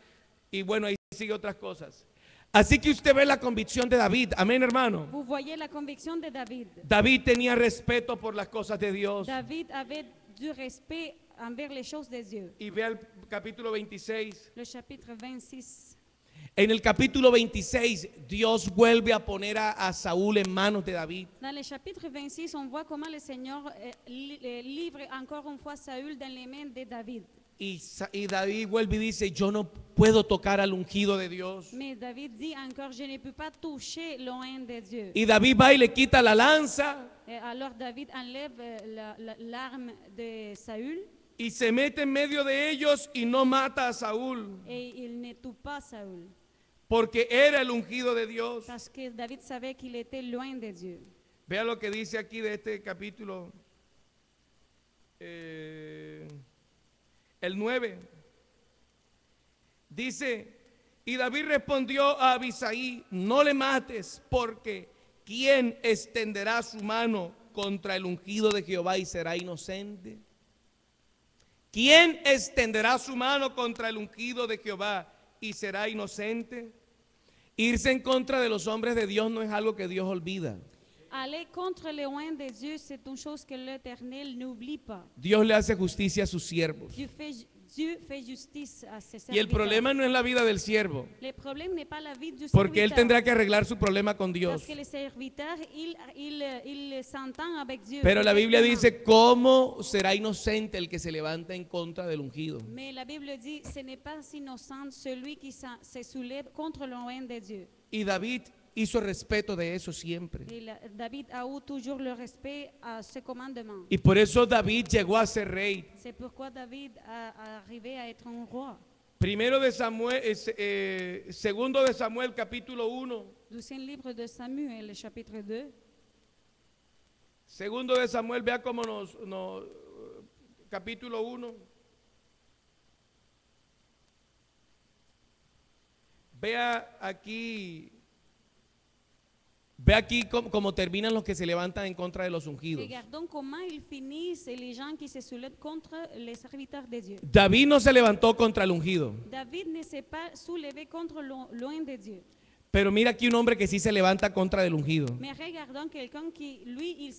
Y bueno, ahí sigue otras cosas. Así que usted ve la convicción de David. Amén, hermano. Vous voyez la conviction de David. David tenía respeto por las cosas de Dios. David avait du respect envers les choses de Dieu. Y vea el capítulo 26. Le chapitre 26. En el capítulo 26, Dios vuelve a poner a Saúl en manos de David. Dans le chapitre 26, on voit comment le Seigneur livre encore une fois Saül dans les mains de David. Y David vuelve y dice: yo no puedo tocar al ungido de Dios. Mais David dit encore, je ne peux pas toucher loin de Dieu. Y David va y le quita la lanza Et alors David enlève l'arme de Saül y se mete en medio de ellos y no mata a Saúl, et il ne tue pas Saül. porque era el ungido de Dios. Parce que David savait qu'il était loin de Dieu. Vea lo que dice aquí de este capítulo, el 9. Dice, y David respondió a Abisai, no le mates, porque ¿quién extenderá su mano contra el ungido de Jehová y será inocente? ¿Quién extenderá su mano contra el ungido de Jehová y será inocente? Irse en contra de los hombres de Dios no es algo que Dios olvida. Aller contre les loin de Dieu, c'est une chose que l'Éternel n'oublie pas. Dios le hace justicia a sus siervos. Dieu fait justice à ses Y el serviteurs. problema no es la vida del siervo, Le problème n'est pas la vie du porque él serviteur. tendrá que arreglar su problema con Dios. Parce que le serviteur, il s'entend avec Dieu. Pero la Biblia directement. dice, ¿cómo será inocente el que se levanta en contra del ungido? Mais la Bible dit, ce n'est pas innocent celui qui se soulève contre le loin de Dieu. Y David hizo respeto de eso siempre. Et David a eu toujours le respect à ce commandement. Y por eso David llegó a ser rey. C'est pourquoi David a arrivé à être un roi. Primero de Samuel, segundo de Samuel, capítulo 1. Deuxième livre de Samuel, chapitre 2. Segundo de Samuel, vea cómo capítulo 1. Vea aquí cómo terminan los que se levantan en contra de los ungidos. Regardons comment ils finissent les gens qui se soulèvent contre les serviteurs de Dieu. David no se levantó contra el ungido, David ne s'est pas soulevé contre loin de Dieu. pero mira aquí un hombre que sí se levanta contra del ungido. Mais regardons quelqu'un qui, lui, il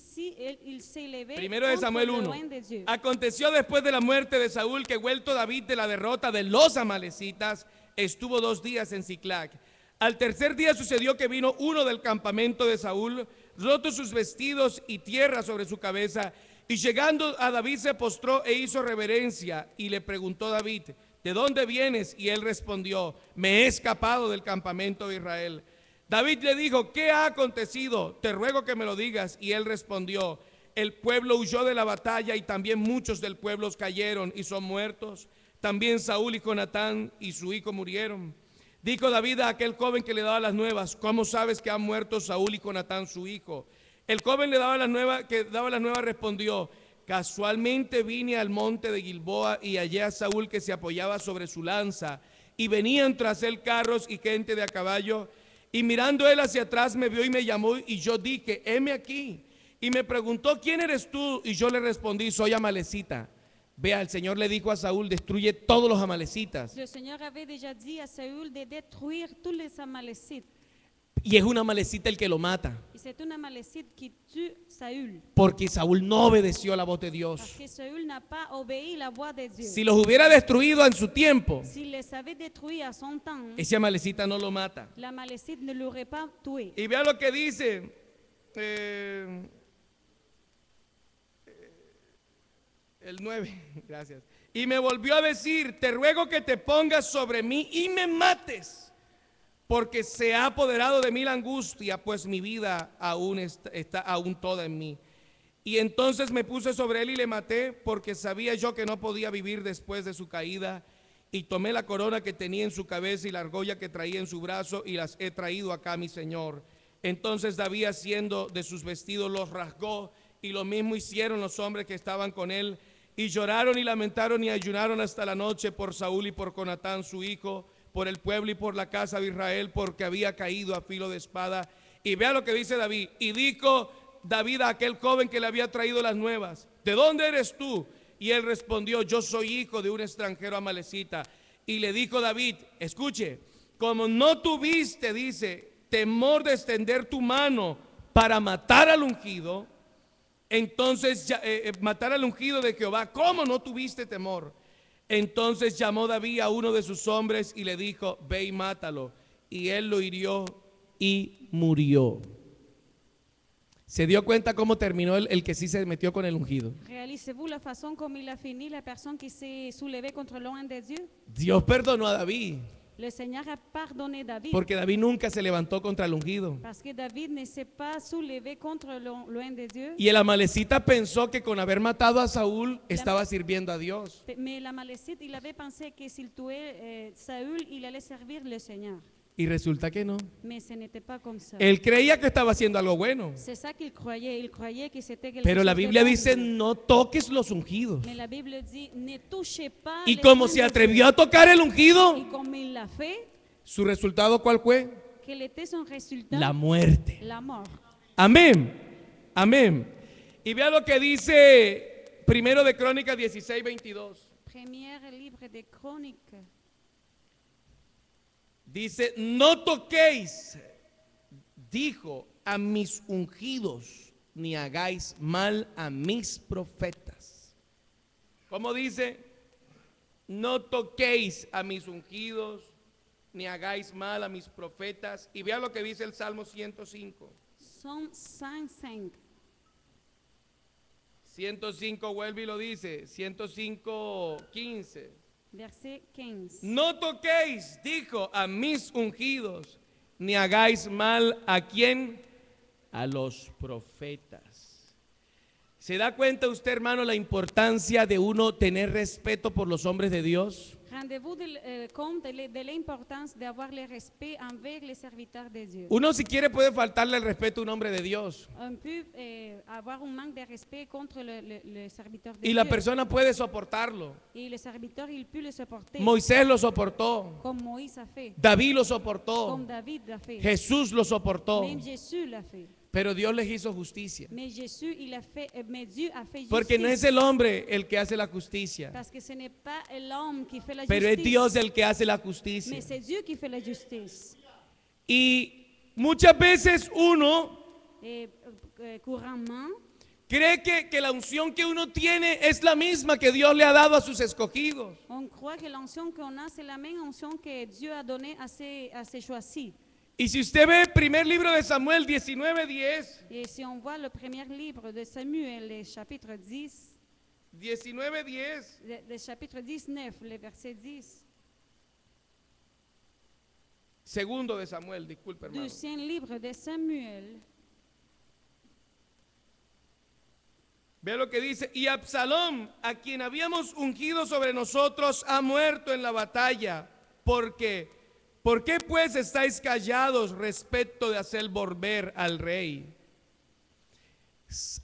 s'est levé Primero de contre Samuel le 1. loin de Dieu. Aconteció después de la muerte de Saúl que vuelto David de la derrota de los amalecitas, estuvo 2 días en Siclag. Al tercer día sucedió que vino uno del campamento de Saúl, roto sus vestidos y tierra sobre su cabeza, y llegando a David se postró e hizo reverencia, y le preguntó David, ¿de dónde vienes? Y él respondió, me he escapado del campamento de Israel. David le dijo, ¿qué ha acontecido? Te ruego que me lo digas. Y él respondió, el pueblo huyó de la batalla y también muchos del pueblo cayeron y son muertos. También Saúl y Jonatán y su hijo murieron. Dijo David a aquel joven que le daba las nuevas, ¿cómo sabes que han muerto Saúl y Jonatán su hijo? El joven que daba las nuevas respondió, casualmente vine al monte de Gilboa y hallé a Saúl que se apoyaba sobre su lanza y venían tras él carros y gente de a caballo. Y mirando él hacia atrás me vio y me llamó y yo dije, heme aquí. Y me preguntó, ¿quién eres tú? Y yo le respondí, soy amalecita. Vea, el Señor le dijo a Saúl, destruye todos los amalecitas. Le Seigneur avait déjà dit à Saül de détruire tous les Amalécites. Y es un amalecita el que lo mata, Et c'est un Amalécite qui tue Saül. porque Saúl no obedeció a la voz de Parce Dios. que Saül n'a pas obéi la voix de Dieu. Si los hubiera destruido en su tiempo, S'il les avait détruits à son temps, ese amalecita no lo mata. l'Amalécite ne l'aurait pas tué. Y vea lo que dice el 9, gracias. Y me volvió a decir, te ruego que te pongas sobre mí y me mates, porque se ha apoderado de mí la angustia, pues mi vida aún está aún toda en mí. Y entonces me puse sobre él y le maté, porque sabía yo que no podía vivir después de su caída. Y tomé la corona que tenía en su cabeza y la argolla que traía en su brazo y las he traído acá, mi señor. Entonces David, haciendo de sus vestidos, los rasgó, y lo mismo hicieron los hombres que estaban con él. Y lloraron y lamentaron y ayunaron hasta la noche por Saúl y por Jonatán su hijo, por el pueblo y por la casa de Israel, porque había caído a filo de espada. Y vea lo que dice David. Y dijo David a aquel joven que le había traído las nuevas, ¿de dónde eres tú? Y él respondió, yo soy hijo de un extranjero amalecita. Y le dijo David, escuche, como no tuviste, dice, temor de extender tu mano para matar al ungido, entonces matar al ungido de Jehová, ¿cómo no tuviste temor? Entonces llamó David a uno de sus hombres y le dijo, ve y mátalo. Y él lo hirió y murió. ¿Se dio cuenta cómo terminó el que sí se metió con el ungido? Réalisez-vous la façon comme il a fini, la personne qui s'est soulevée contre loin de Dieu? Dios perdonó a David, Le Seigneur a pardonné David. Porque David nunca se levantó contra el ungido. Parce que David ne s'est pas soulevé contre l'oint de Dieu. Y el amalecita pensó que con haber matado a Saúl estaba sirviendo a Dios. Mais l'Amalécite, il avait pensé que s'il tuait Saül, il allait servir le Seigneur. Y resulta que no. Mais ce n'était pas comme ça. Él creía que estaba haciendo algo bueno. C'est ça qu'il croyait. Il croyait que c'était quelque Pero chose la de Biblia bon. dice, no toques los ungidos. Mais la Bible dit, ne touchez pas Y les como oints se de atrevió Dieu. a tocar el Y ungido, comme il l'a fait, ¿su resultado cuál fue? quel était son résultat? La muerte. La mort. Amén. Amén. Y vea lo que dice Primero de Crónicas 16:22. Premier livre des Chroniques. Dice, no toquéis, dijo, a mis ungidos, ni hagáis mal a mis profetas. ¿Cómo dice? No toquéis a mis ungidos, ni hagáis mal a mis profetas. Y vea lo que dice el Salmo 105. Psaume 105. 105 vuelve y lo dice, 105:15. Verset 15. No toquéis, dijo, a mis ungidos, ni hagáis mal a quién, a los profetas. ¿Se da cuenta usted, hermano, la importancia de uno tener respeto por los hombres de Dios? Rendez-vous compte de l'importance d'avoir le respect envers les serviteurs de Dieu. Uno si quiere puede faltarle el respeto a un hombre de Dios. On peut avoir un manque de respect contre le serviteur de Y la Dieu. persona puede soportarlo. Et le serviteur, il peut le supporter. Moisés lo soportó. Comme Moïse a fait. David lo Comme soportó. David l'a fait. Jesús lo soportó. Même Jésus l'a fait. Pero Dios les hizo justicia. Mais Jésus, il a fait, mais Dieu a fait Porque no es justice. el hombre el que hace la justicia, Parce que ce n'est pas l'homme qui fait la pero es justice. Dios el que hace la justicia. Mais c'est Dieu qui fait la justice. Y muchas veces uno Et couramment, cree que la unción que uno tiene es la misma que Dios le ha dado a sus escogidos. on croit que l'onction qu'on a, c'est la même onction que Dieu a donnée à ses choisis. Y si usted ve el primer libro de Samuel 19:10, Et si on voit le premier livre de Samuel, le chapitre 10, 19:10, le chapitre 19, le verset 10, segundo de Samuel, disculpe hermano. deuxième livre de Samuel, Ve lo que dice, y Absalom, a quien habíamos ungido sobre nosotros, ha muerto en la batalla. ¿Por qué pues estáis callados respecto de hacer volver al rey?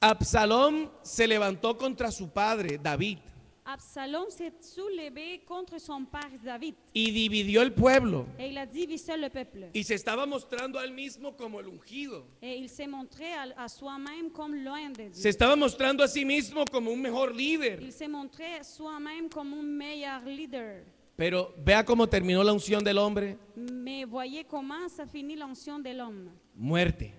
Absalom se levantó contra su padre, David, Absalom s'est soulevé contre son père David y dividió el pueblo. et il a divisé le peuple. Y se estaba mostrando a él mismo como el ungido. Et il s'est montré à soi-même comme loin de Se Dieu. estaba mostrando a sí mismo como un mejor líder. Il s'est montré à soi-même comme un meilleur leader. Pero vea cómo terminó la unción del hombre. Mais voyez comment ça finit l'onction de l'homme, Muerte.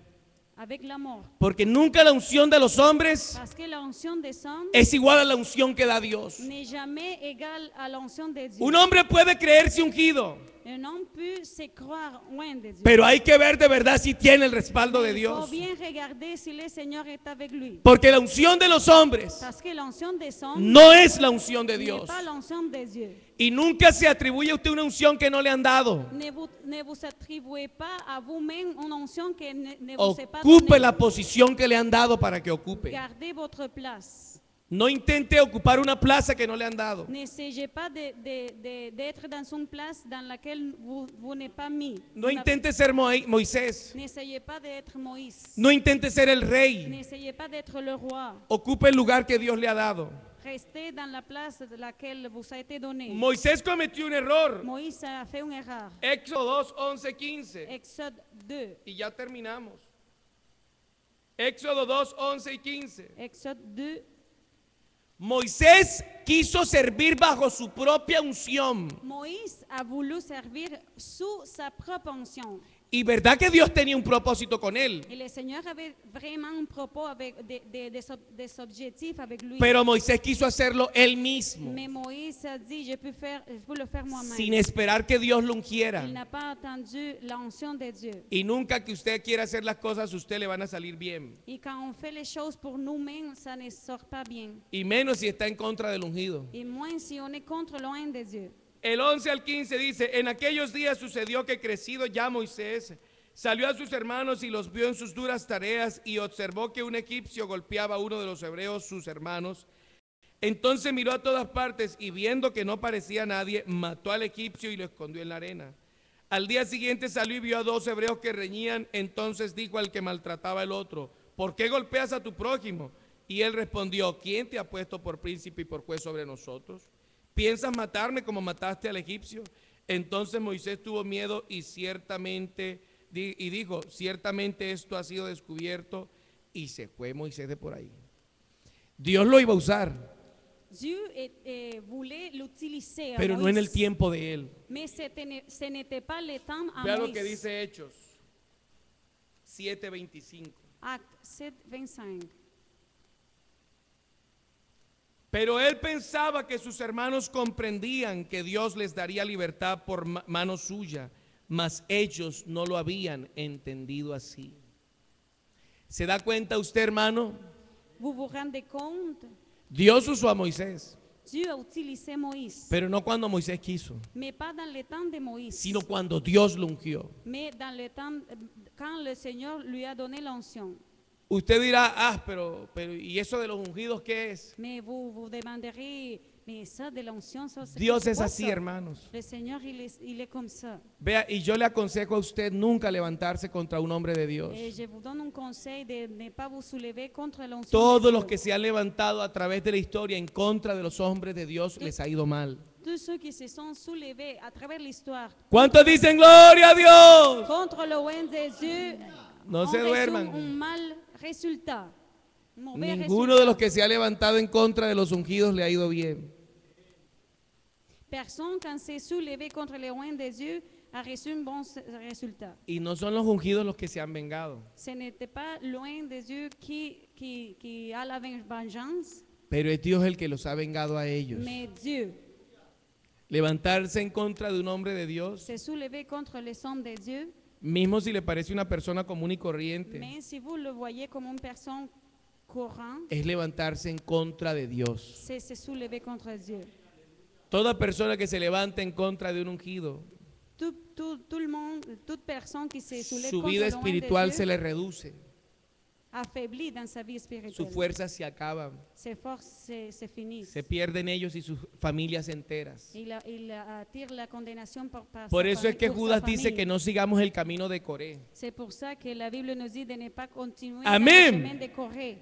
avec la mort. Porque nunca la unción de los hombres Parce que l'onction des hommes es igual a la unción que da Dios. n'est jamais égale à l'onction de Dieu. Un hombre puede creerse ungido, Un homme peut se croire loin de Dieu. pero hay que ver de verdad si tiene el respaldo de Il faut Dios. bien regarder si le Seigneur est avec lui. Porque la unción de los hombres Parce que l'onction des hommes no es la unción de n'est Dios. pas l'onction de Dieu. Y nunca se atribuye a usted una unción que no le han dado. Ne vous attribuez pas à vous-même une onction que ne vous est pas Ocupe donnée. la posición que le han dado para que ocupe. Gardez votre place. No intente ocupar una plaza que no le han dado. N'essayez pas d'être dans une place dans laquelle vous n'êtes pas mis. No intente ser Moisés. N'essayez pas d'être Moïse. No intente ser el rey. N'essayez pas d'être le roi. Ocupe el lugar que Dios le ha dado. Restez dans la place de laquelle vous a été donné. Moisés cometió un error. Moïse a fait une erreur. Éxodo 2, 11, 15. Exode 2. Y ya terminamos. Éxodo 2, 11 y 15. Exode 2. Moisés quiso servir bajo su propia unción. Moïse a voulu servir sous sa propre onction. Y verdad que Dios tenía un propósito con él. Et le Seigneur avait vraiment un propos avec des objectifs avec lui. Pero Moisés quiso hacerlo él mismo, Mais Moïse a dit, je peux le faire moi-même. sin esperar que Dios lo ungiera. Il n'a pas attendu l'onction de Dieu. Y nunca que usted quiera hacer las cosas, usted le van a salir bien. Et quand on fait les choses pour nous-mêmes, ça ne sort pas bien. Y menos si está en contra del ungido. Et moins si on est contre loin de Dieu. El 11 al 15 dice, en aquellos días sucedió que crecido ya Moisés, salió a sus hermanos y los vio en sus duras tareas y observó que un egipcio golpeaba a uno de los hebreos, sus hermanos. Entonces miró a todas partes y viendo que no parecía nadie, mató al egipcio y lo escondió en la arena. Al día siguiente salió y vio a dos hebreos que reñían. Entonces dijo al que maltrataba al otro, ¿por qué golpeas a tu prójimo? Y él respondió, ¿quién te ha puesto por príncipe y por juez sobre nosotros? ¿Piensas matarme como mataste al egipcio? Entonces Moisés tuvo miedo y dijo, ciertamente esto ha sido descubierto, y se fue Moisés de por ahí. Dios lo iba a usar, Dieu voulait l'utiliser à pero no en el Moïse, tiempo de él. mais ce n'était pas le temps à Vea lo que Moïse. dice Hechos 7:25. Acte 7, 25. Pero él pensaba que sus hermanos comprendían que Dios les daría libertad por mano suya, mas ellos no lo habían entendido así. ¿Se da cuenta usted, hermano? Vous vous rendez compte? Dios usó a Moisés, Dieu a utilisé Moïse, pero no cuando Moisés quiso, mais pas dans le temps de Moïse, sino cuando Dios lo ungió. mais dans le temps quand le Seigneur lui a donné l'onction. Usted dirá, pero ¿y eso de los ungidos qué es? Mais vous demanderez, mais ça de l'onction, ça c'est Dios es quoi así, ça? hermanos. Le Seigneur, il est comme ça. Vea, y yo le aconsejo a usted nunca levantarse contra un hombre de Dios. Et je vous donne un conseil de ne pas vous soulever contre l'onction. Todos de los Dieu. que se han levantado a través de la historia en contra de los hombres de Dios les ha ido mal. Tous ceux qui se sont soulevés à travers l'histoire ¿Cuántos dicen gloria a Dios? contre le roi de Dieu No ont se reçu duerman. un mal résultat. Un mauvais Ninguno de los résultat. que se ha levantado en contra de los ungidos le ha ido bien. Personne, quand s'est soulevé contre le roi de Dieu, a reçu un bon résultat. Y no son los ungidos los que se han vengado, Ce n'était pas loin de Dieu qui a la vengeance, pero es Dios el que los ha vengado a ellos. mais Dieu Levantarse en contra de un hombre de Dios, s'est soulevé contre les hommes de Dieu. mismo si le parece una persona común y corriente, Mais si vous le voyez comme une personne courante, es levantarse en contra de Dios. c'est se soulever contre Dieu. Toda persona que se levanta en contra de un ungido, Tout le monde, toute personne qui se soulève su contre vida le roi de espiritual Dieu se le reduce, affaiblit dans sa vie sus spirituelle. fuerzas se acaban, Ses forces se finissent. se pierden ellos y sus familias enteras. Il attire la condamnation par Por sa eso es que pour sa Judas dice famille. que no sigamos el camino de Coré. C'est pour ça que la Bible nous dit de ne pas continuer Amén. dans le chemin de Corée.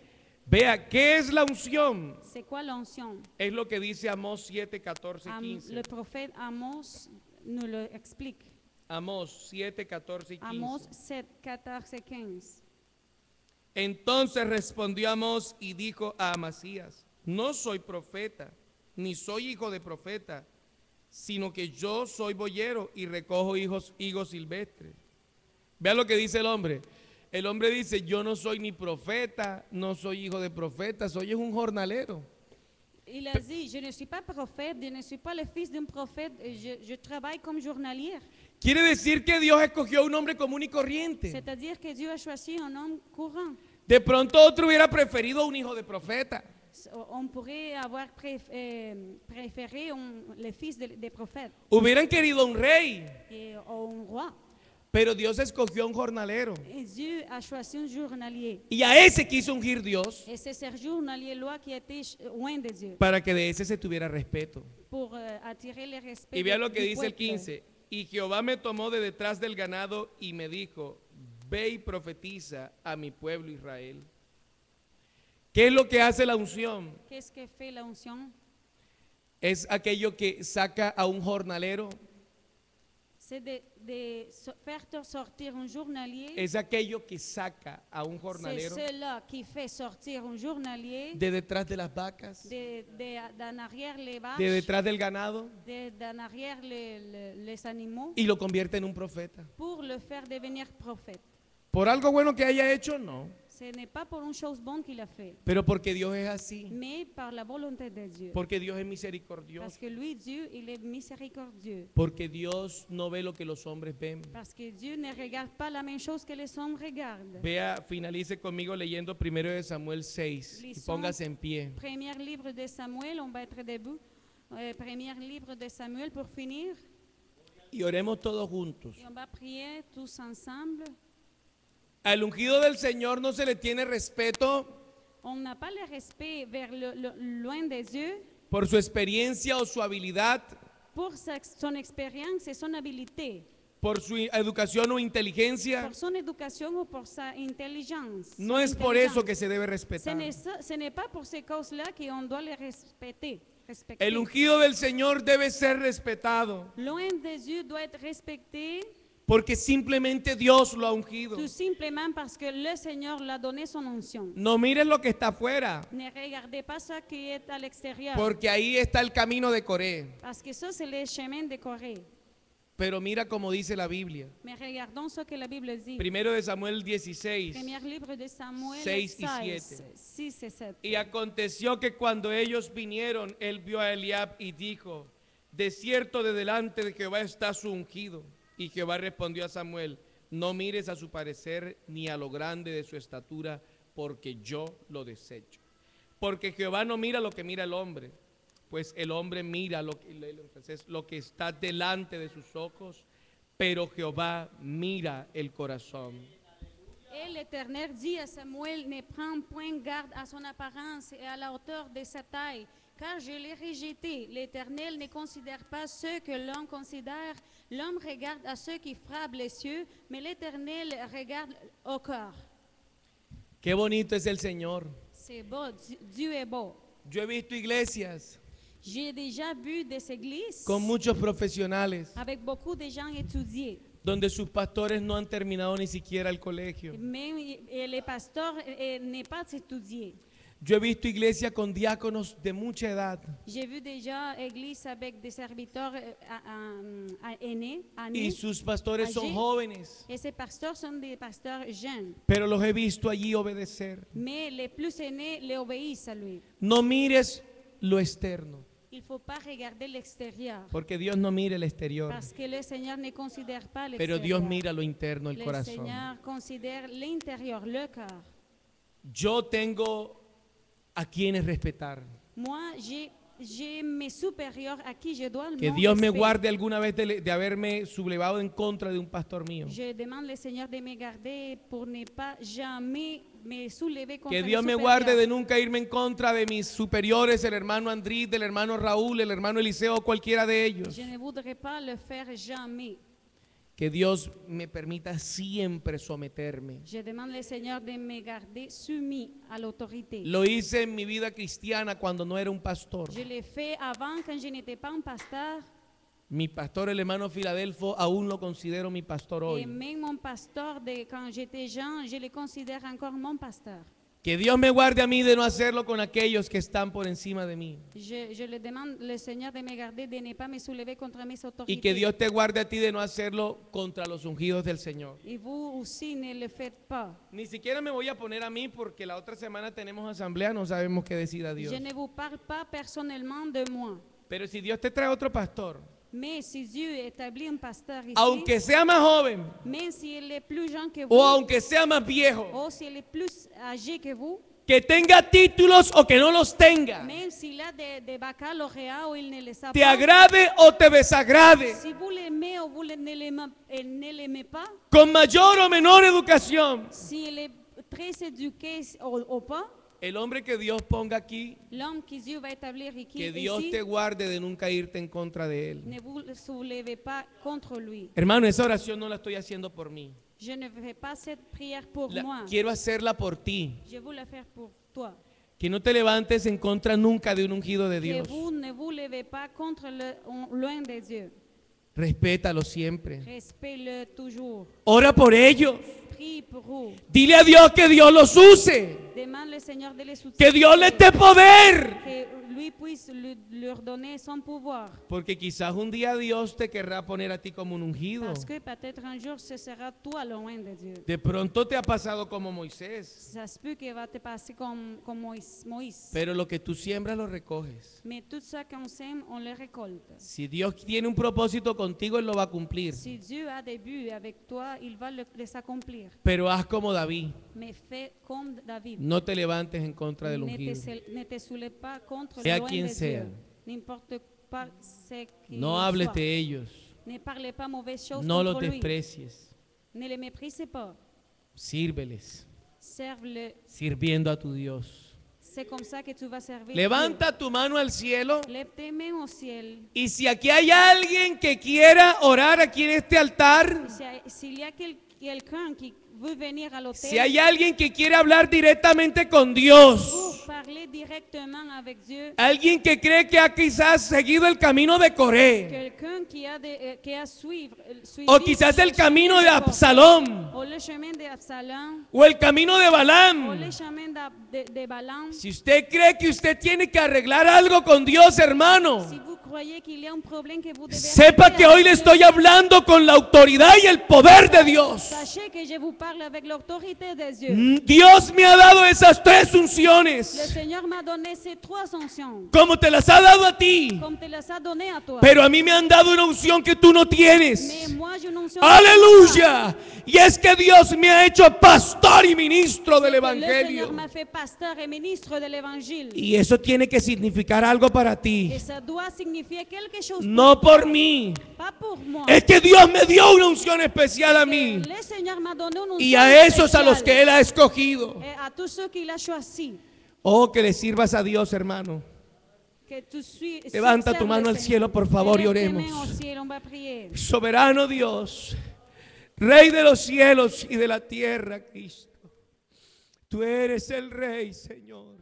Vea, ¿qué es la unción? C'est quoi l'onction? Es lo que dice Amós 7, 14 y 15. Le prophète Amos nous le explique. Amós 7, 14 y 15. Amos 7, 14 et 15. Entonces respondió Amós y dijo a Amasías, no soy profeta, ni soy hijo de profeta, sino que yo soy boyero y recojo higos silvestres. Vea lo que dice el hombre. El hombre dice, yo no soy ni profeta, no soy hijo de profeta, soy un jornalero. Il a dit, je ne suis pas prophète, je ne suis pas le fils d'un prophète, je travaille comme journalière. Quiere decir que Dios escogió a un hombre común y corriente. C'est-à-dire que Dieu a choisi un homme courant. De pronto otro hubiera preferido un hijo de profeta. On pourrait avoir préféré le fils des prophètes Hubieran querido un rey, et un roi. pero Dios escogió a un jornalero. Et Dieu a choisi un journalier. Y a ese quiso ungir Dios Et c'est ce journalier-là qui était loin de Dieu para que de ese se tuviera respeto. pour attirer le respect Y vea lo que du dice el peuple. 15. Y Jehová me tomó de detrás del ganado y me dijo, ve y profetiza a mi pueblo Israel. ¿Qué es lo que hace la unción? Qu'est-ce que fait l'onction? Es aquello que saca a un jornalero, C'est de faire sortir un journalier. es aquello que saca a un C'est jornalero cela qui fait sortir un journalier de detrás de las vacas, d'en arrière les vaches, de detrás del ganado, d'en arrière les animaux, y lo convierte en un profeta. pour le faire devenir prophète. ¿Por algo bueno que haya hecho? No. Ce n'est pas pour une chose bonne qu'il a fait, Pero porque Dios es así, mais par la volonté de Dieu. porque Dios es Parce misericordioso, que lui, Dieu, il est miséricordieux. porque Dios no ve lo que los hombres ven. Parce que Dieu ne regarde pas la même chose que les hommes regardent. Vea, finalice conmigo leyendo 1 de Samuel 6 y Lisons. póngase en pie. Premier livre de Samuel, on va être debout. Premier livre de Samuel pour finir. y oremos todos juntos. Et on va prier tous ensemble. Al ungido del Señor no se le tiene respeto On n'a pas le respect vers loin des yeux por su experiencia o su habilidad, pour son expérience et son habileté, por su educación o inteligencia. pour son éducation ou pour sa intelligence. No son es por eso intelligence. que se debe respetar. Ce n'est pas pour ces causes-là qu'on doit les respecter. El ungido del Señor debe ser respetado Loin des yeux doit être respecté porque simplemente Dios lo ha ungido. tout simplement parce que le Seigneur l'a donné son onction. No mires lo que está afuera, Ne regardez pas ce qui est à l'extérieur, porque ahí está el camino de Coré. parce que ça, c'est le chemin de Corée. Pero mira como dice la Biblia. Mais regardons ce que la Bible dit. Primero de Samuel 16. Premier livre de Samuel 6 y 16, 7. 6 et 7. Y aconteció que cuando ellos vinieron, él vio a Eliab y dijo: de cierto de delante de Jehová está su ungido. Y Jehová respondió a Samuel: no mires a su parecer ni a lo grande de su estatura, porque yo lo desecho. Porque Jehová no mira lo que mira el hombre, pues el hombre mira lo que está delante de sus ojos, pero Jehová mira el corazón. Et l'Éternel dit à Samuel, ne prends point garde à son apparence et à la hauteur de sa taille, car je l'ai rejeté. L'Éternel ne considère pas ce que l'homme considère. L'homme regarde à ceux qui frappent les cieux, mais l'Éternel regarde au cœur. Qué bonito es el Señor. C'est beau, Dieu est beau. Yo he visto iglesias J'ai déjà vu des églises con muchos profesionales avec beaucoup de gens étudiés, donde sus pastores no han terminado ni siquiera el colegio. mais les pasteurs n'est pas étudié. Yo he visto iglesias con diáconos de mucha edad J'ai vu déjà église avec des serviteurs aînés, y sus pastores son Allí. jóvenes, et ces pasteurs sont des pasteurs jeunes. pero los he visto allí obedecer. Mais les plus aînés les obéissent à lui. No mires lo externo, Il ne faut pas regarder l'extérieur, porque Dios no mira el exterior, parce que le Seigneur ne considère pas pero l'extérieur. Dios mira lo interno, el Le corazón. Seigneur considère l'intérieur, le cœur. Yo tengo a quienes respetar. Moi, j'ai mes supérieurs à qui je dois Que mon Dios me respect. guarde alguna vez de haberme sublevado en contra de un pastor mío. Je demande le Seigneur de me garder pour ne pas jamais me soulever contre Que les Dios me supérieurs. guarde de nunca irme en contra de mis superiores, el hermano Andrés, del hermano Raúl, el hermano Eliseo, cualquiera de ellos. Je ne voudrais pas le faire jamais. Que Dios me permita siempre someterme. Je demande le Seigneur de me garder soumis à l'autorité. Lo hice en mi vida cristiana cuando no era un pastor. Je l'ai fait avant quand je n'étais pas un pasteur. Mi pastor, el hermano Filadelfo, aún lo considero mi pastor Et hoy. même mon pasteur, quand j'étais jeune, je le considère encore mon pasteur. Que Dios me guarde a mí de no hacerlo con aquellos que están por encima de mí. Je le demande le Seigneur de me garder, de ne pas me soulever contre mes autorités. Y que Dios te guarde a ti de no hacerlo contra los ungidos del Señor. Et vous aussi ne le faites pas. Ni siquiera me voy a poner a mí porque la otra semana tenemos asamblea, no sabemos qué decida Dios. Je ne vous parle pas personnellement de moi. Pero si Dios te trae otro pastor, Mais si Dieu établit un pasteur ici, aunque sea más joven même s'il est plus jeune que vous, o aunque sea más viejo, ou s'il est plus âgé que vous, que tenga títulos o que no los tenga, même s'il a des baccalauréats ou il ne les a te pas, agrade o te desagrade, si vous l'aimez ou vous ne l'aimez pas, con mayor o menor educación, s'il est très éduqué ou pas, el hombre que Dios ponga aquí, l'homme que Dieu va établir que Dios ici, te guarde de nunca irte en contra de él. ne vous soulevez pas contre lui. Hermano, esa oración no la estoy haciendo por mí. Je ne fais pas cette prière pour moi. Quiero hacerla por ti. Je veux la faire pour toi. Que no te levantes en contra nunca de un ungido de Que Dios. vous ne vous levez pas contre loin des yeux. Respétalo siempre. Respecte-le toujours. Ora por ellos. Prie pour vous. Dile a Dios que Dios los use. Demande le Seigneur de les soutenir. Que Dios les dé poder. Que lui puisse leur donner son pouvoir. Porque quizás un día Dios te querrá poner a ti como un ungido. Parce que peut-être un jour ce sera toi loin de Dieu. De pronto te ha pasado como Moisés. Ça se peut que va te passer comme Moïse. Pero lo que tú siembras lo recoges. Mais tout ça qu'on sème, on le récolte. Si Dios tiene un propósito contigo, Él lo va a cumplir. Si Dieu a des buts avec toi, il va les accomplir. Pero haz como David. Mais fais comme David. No te levantes en contra del Ne ungido. te soulève pas contre Sea loin quien de sea. Dieu. N'importe pas ce qu'il No hables soit. de ellos. Ne parlez pas mauvaises choses No los contre lui. desprecies. Ne les méprisez pas. Sírveles, Serve-le. sirviendo a tu Dios. C'est comme ça que tu vas servir Levanta tu mano al cielo. Dieu. Lève tes mains au ciel. Y si aquí hay alguien que quiera orar aquí en este altar, S'il y a quelqu'un qui veut venir à l'hôtel si hay alguien que quiere hablar directamente con Dios, pour parler directement avec Dieu, alguien que cree que ha quizás seguido el camino de Coré, quelqu'un qui a suivi o quizás el le camino chemin de Coré, Absalom, o le chemin d'Absalom, o el camino de o Balaam. le chemin de Balaam. Si usted cree que usted tiene que arreglar algo con Dios, hermano, Si vous croyez qu'il y a un problème que vous devez sepa régler que hoy avec le Dieu, estoy hablando con la autoridad y el poder de Dios. sachez que je vous parle avec l'autorité de Dieu. Dios me ha dado esas tres Le unciones, Seigneur m'a donné ces trois onctions, como te las ha dado a ti, comme te les a données à toi. pero a mí me han dado una unción que tú no Mais tienes. moi, j'ai une onction. Aleluya. Y es que Dios me ha hecho pastor y ministro del Le Seigneur Evangelio. m'a fait pasteur et ministre de l'Évangile. Y eso tiene que significar algo para ti. Et ça doit signifier quelque chose No pour toi, por mí. pas pour moi. Es que Dios me dio una unción especial a mí. Le Seigneur m'a donné une Y onction a esos a los spéciale. que Él ha escogido. Et à tous ceux qu'il a choisis. Oh, que le sirvas a Dios, hermano. Que tu suis, Levanta serves tu mano le al Seigneur. cielo, por favor, y Lève tes oremos. mains au ciel, on va prier. Soberano Dios, Rey de los cielos y de la tierra, Cristo. Tú eres el Rey, Señor.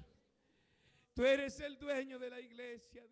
Tú eres el dueño de la iglesia.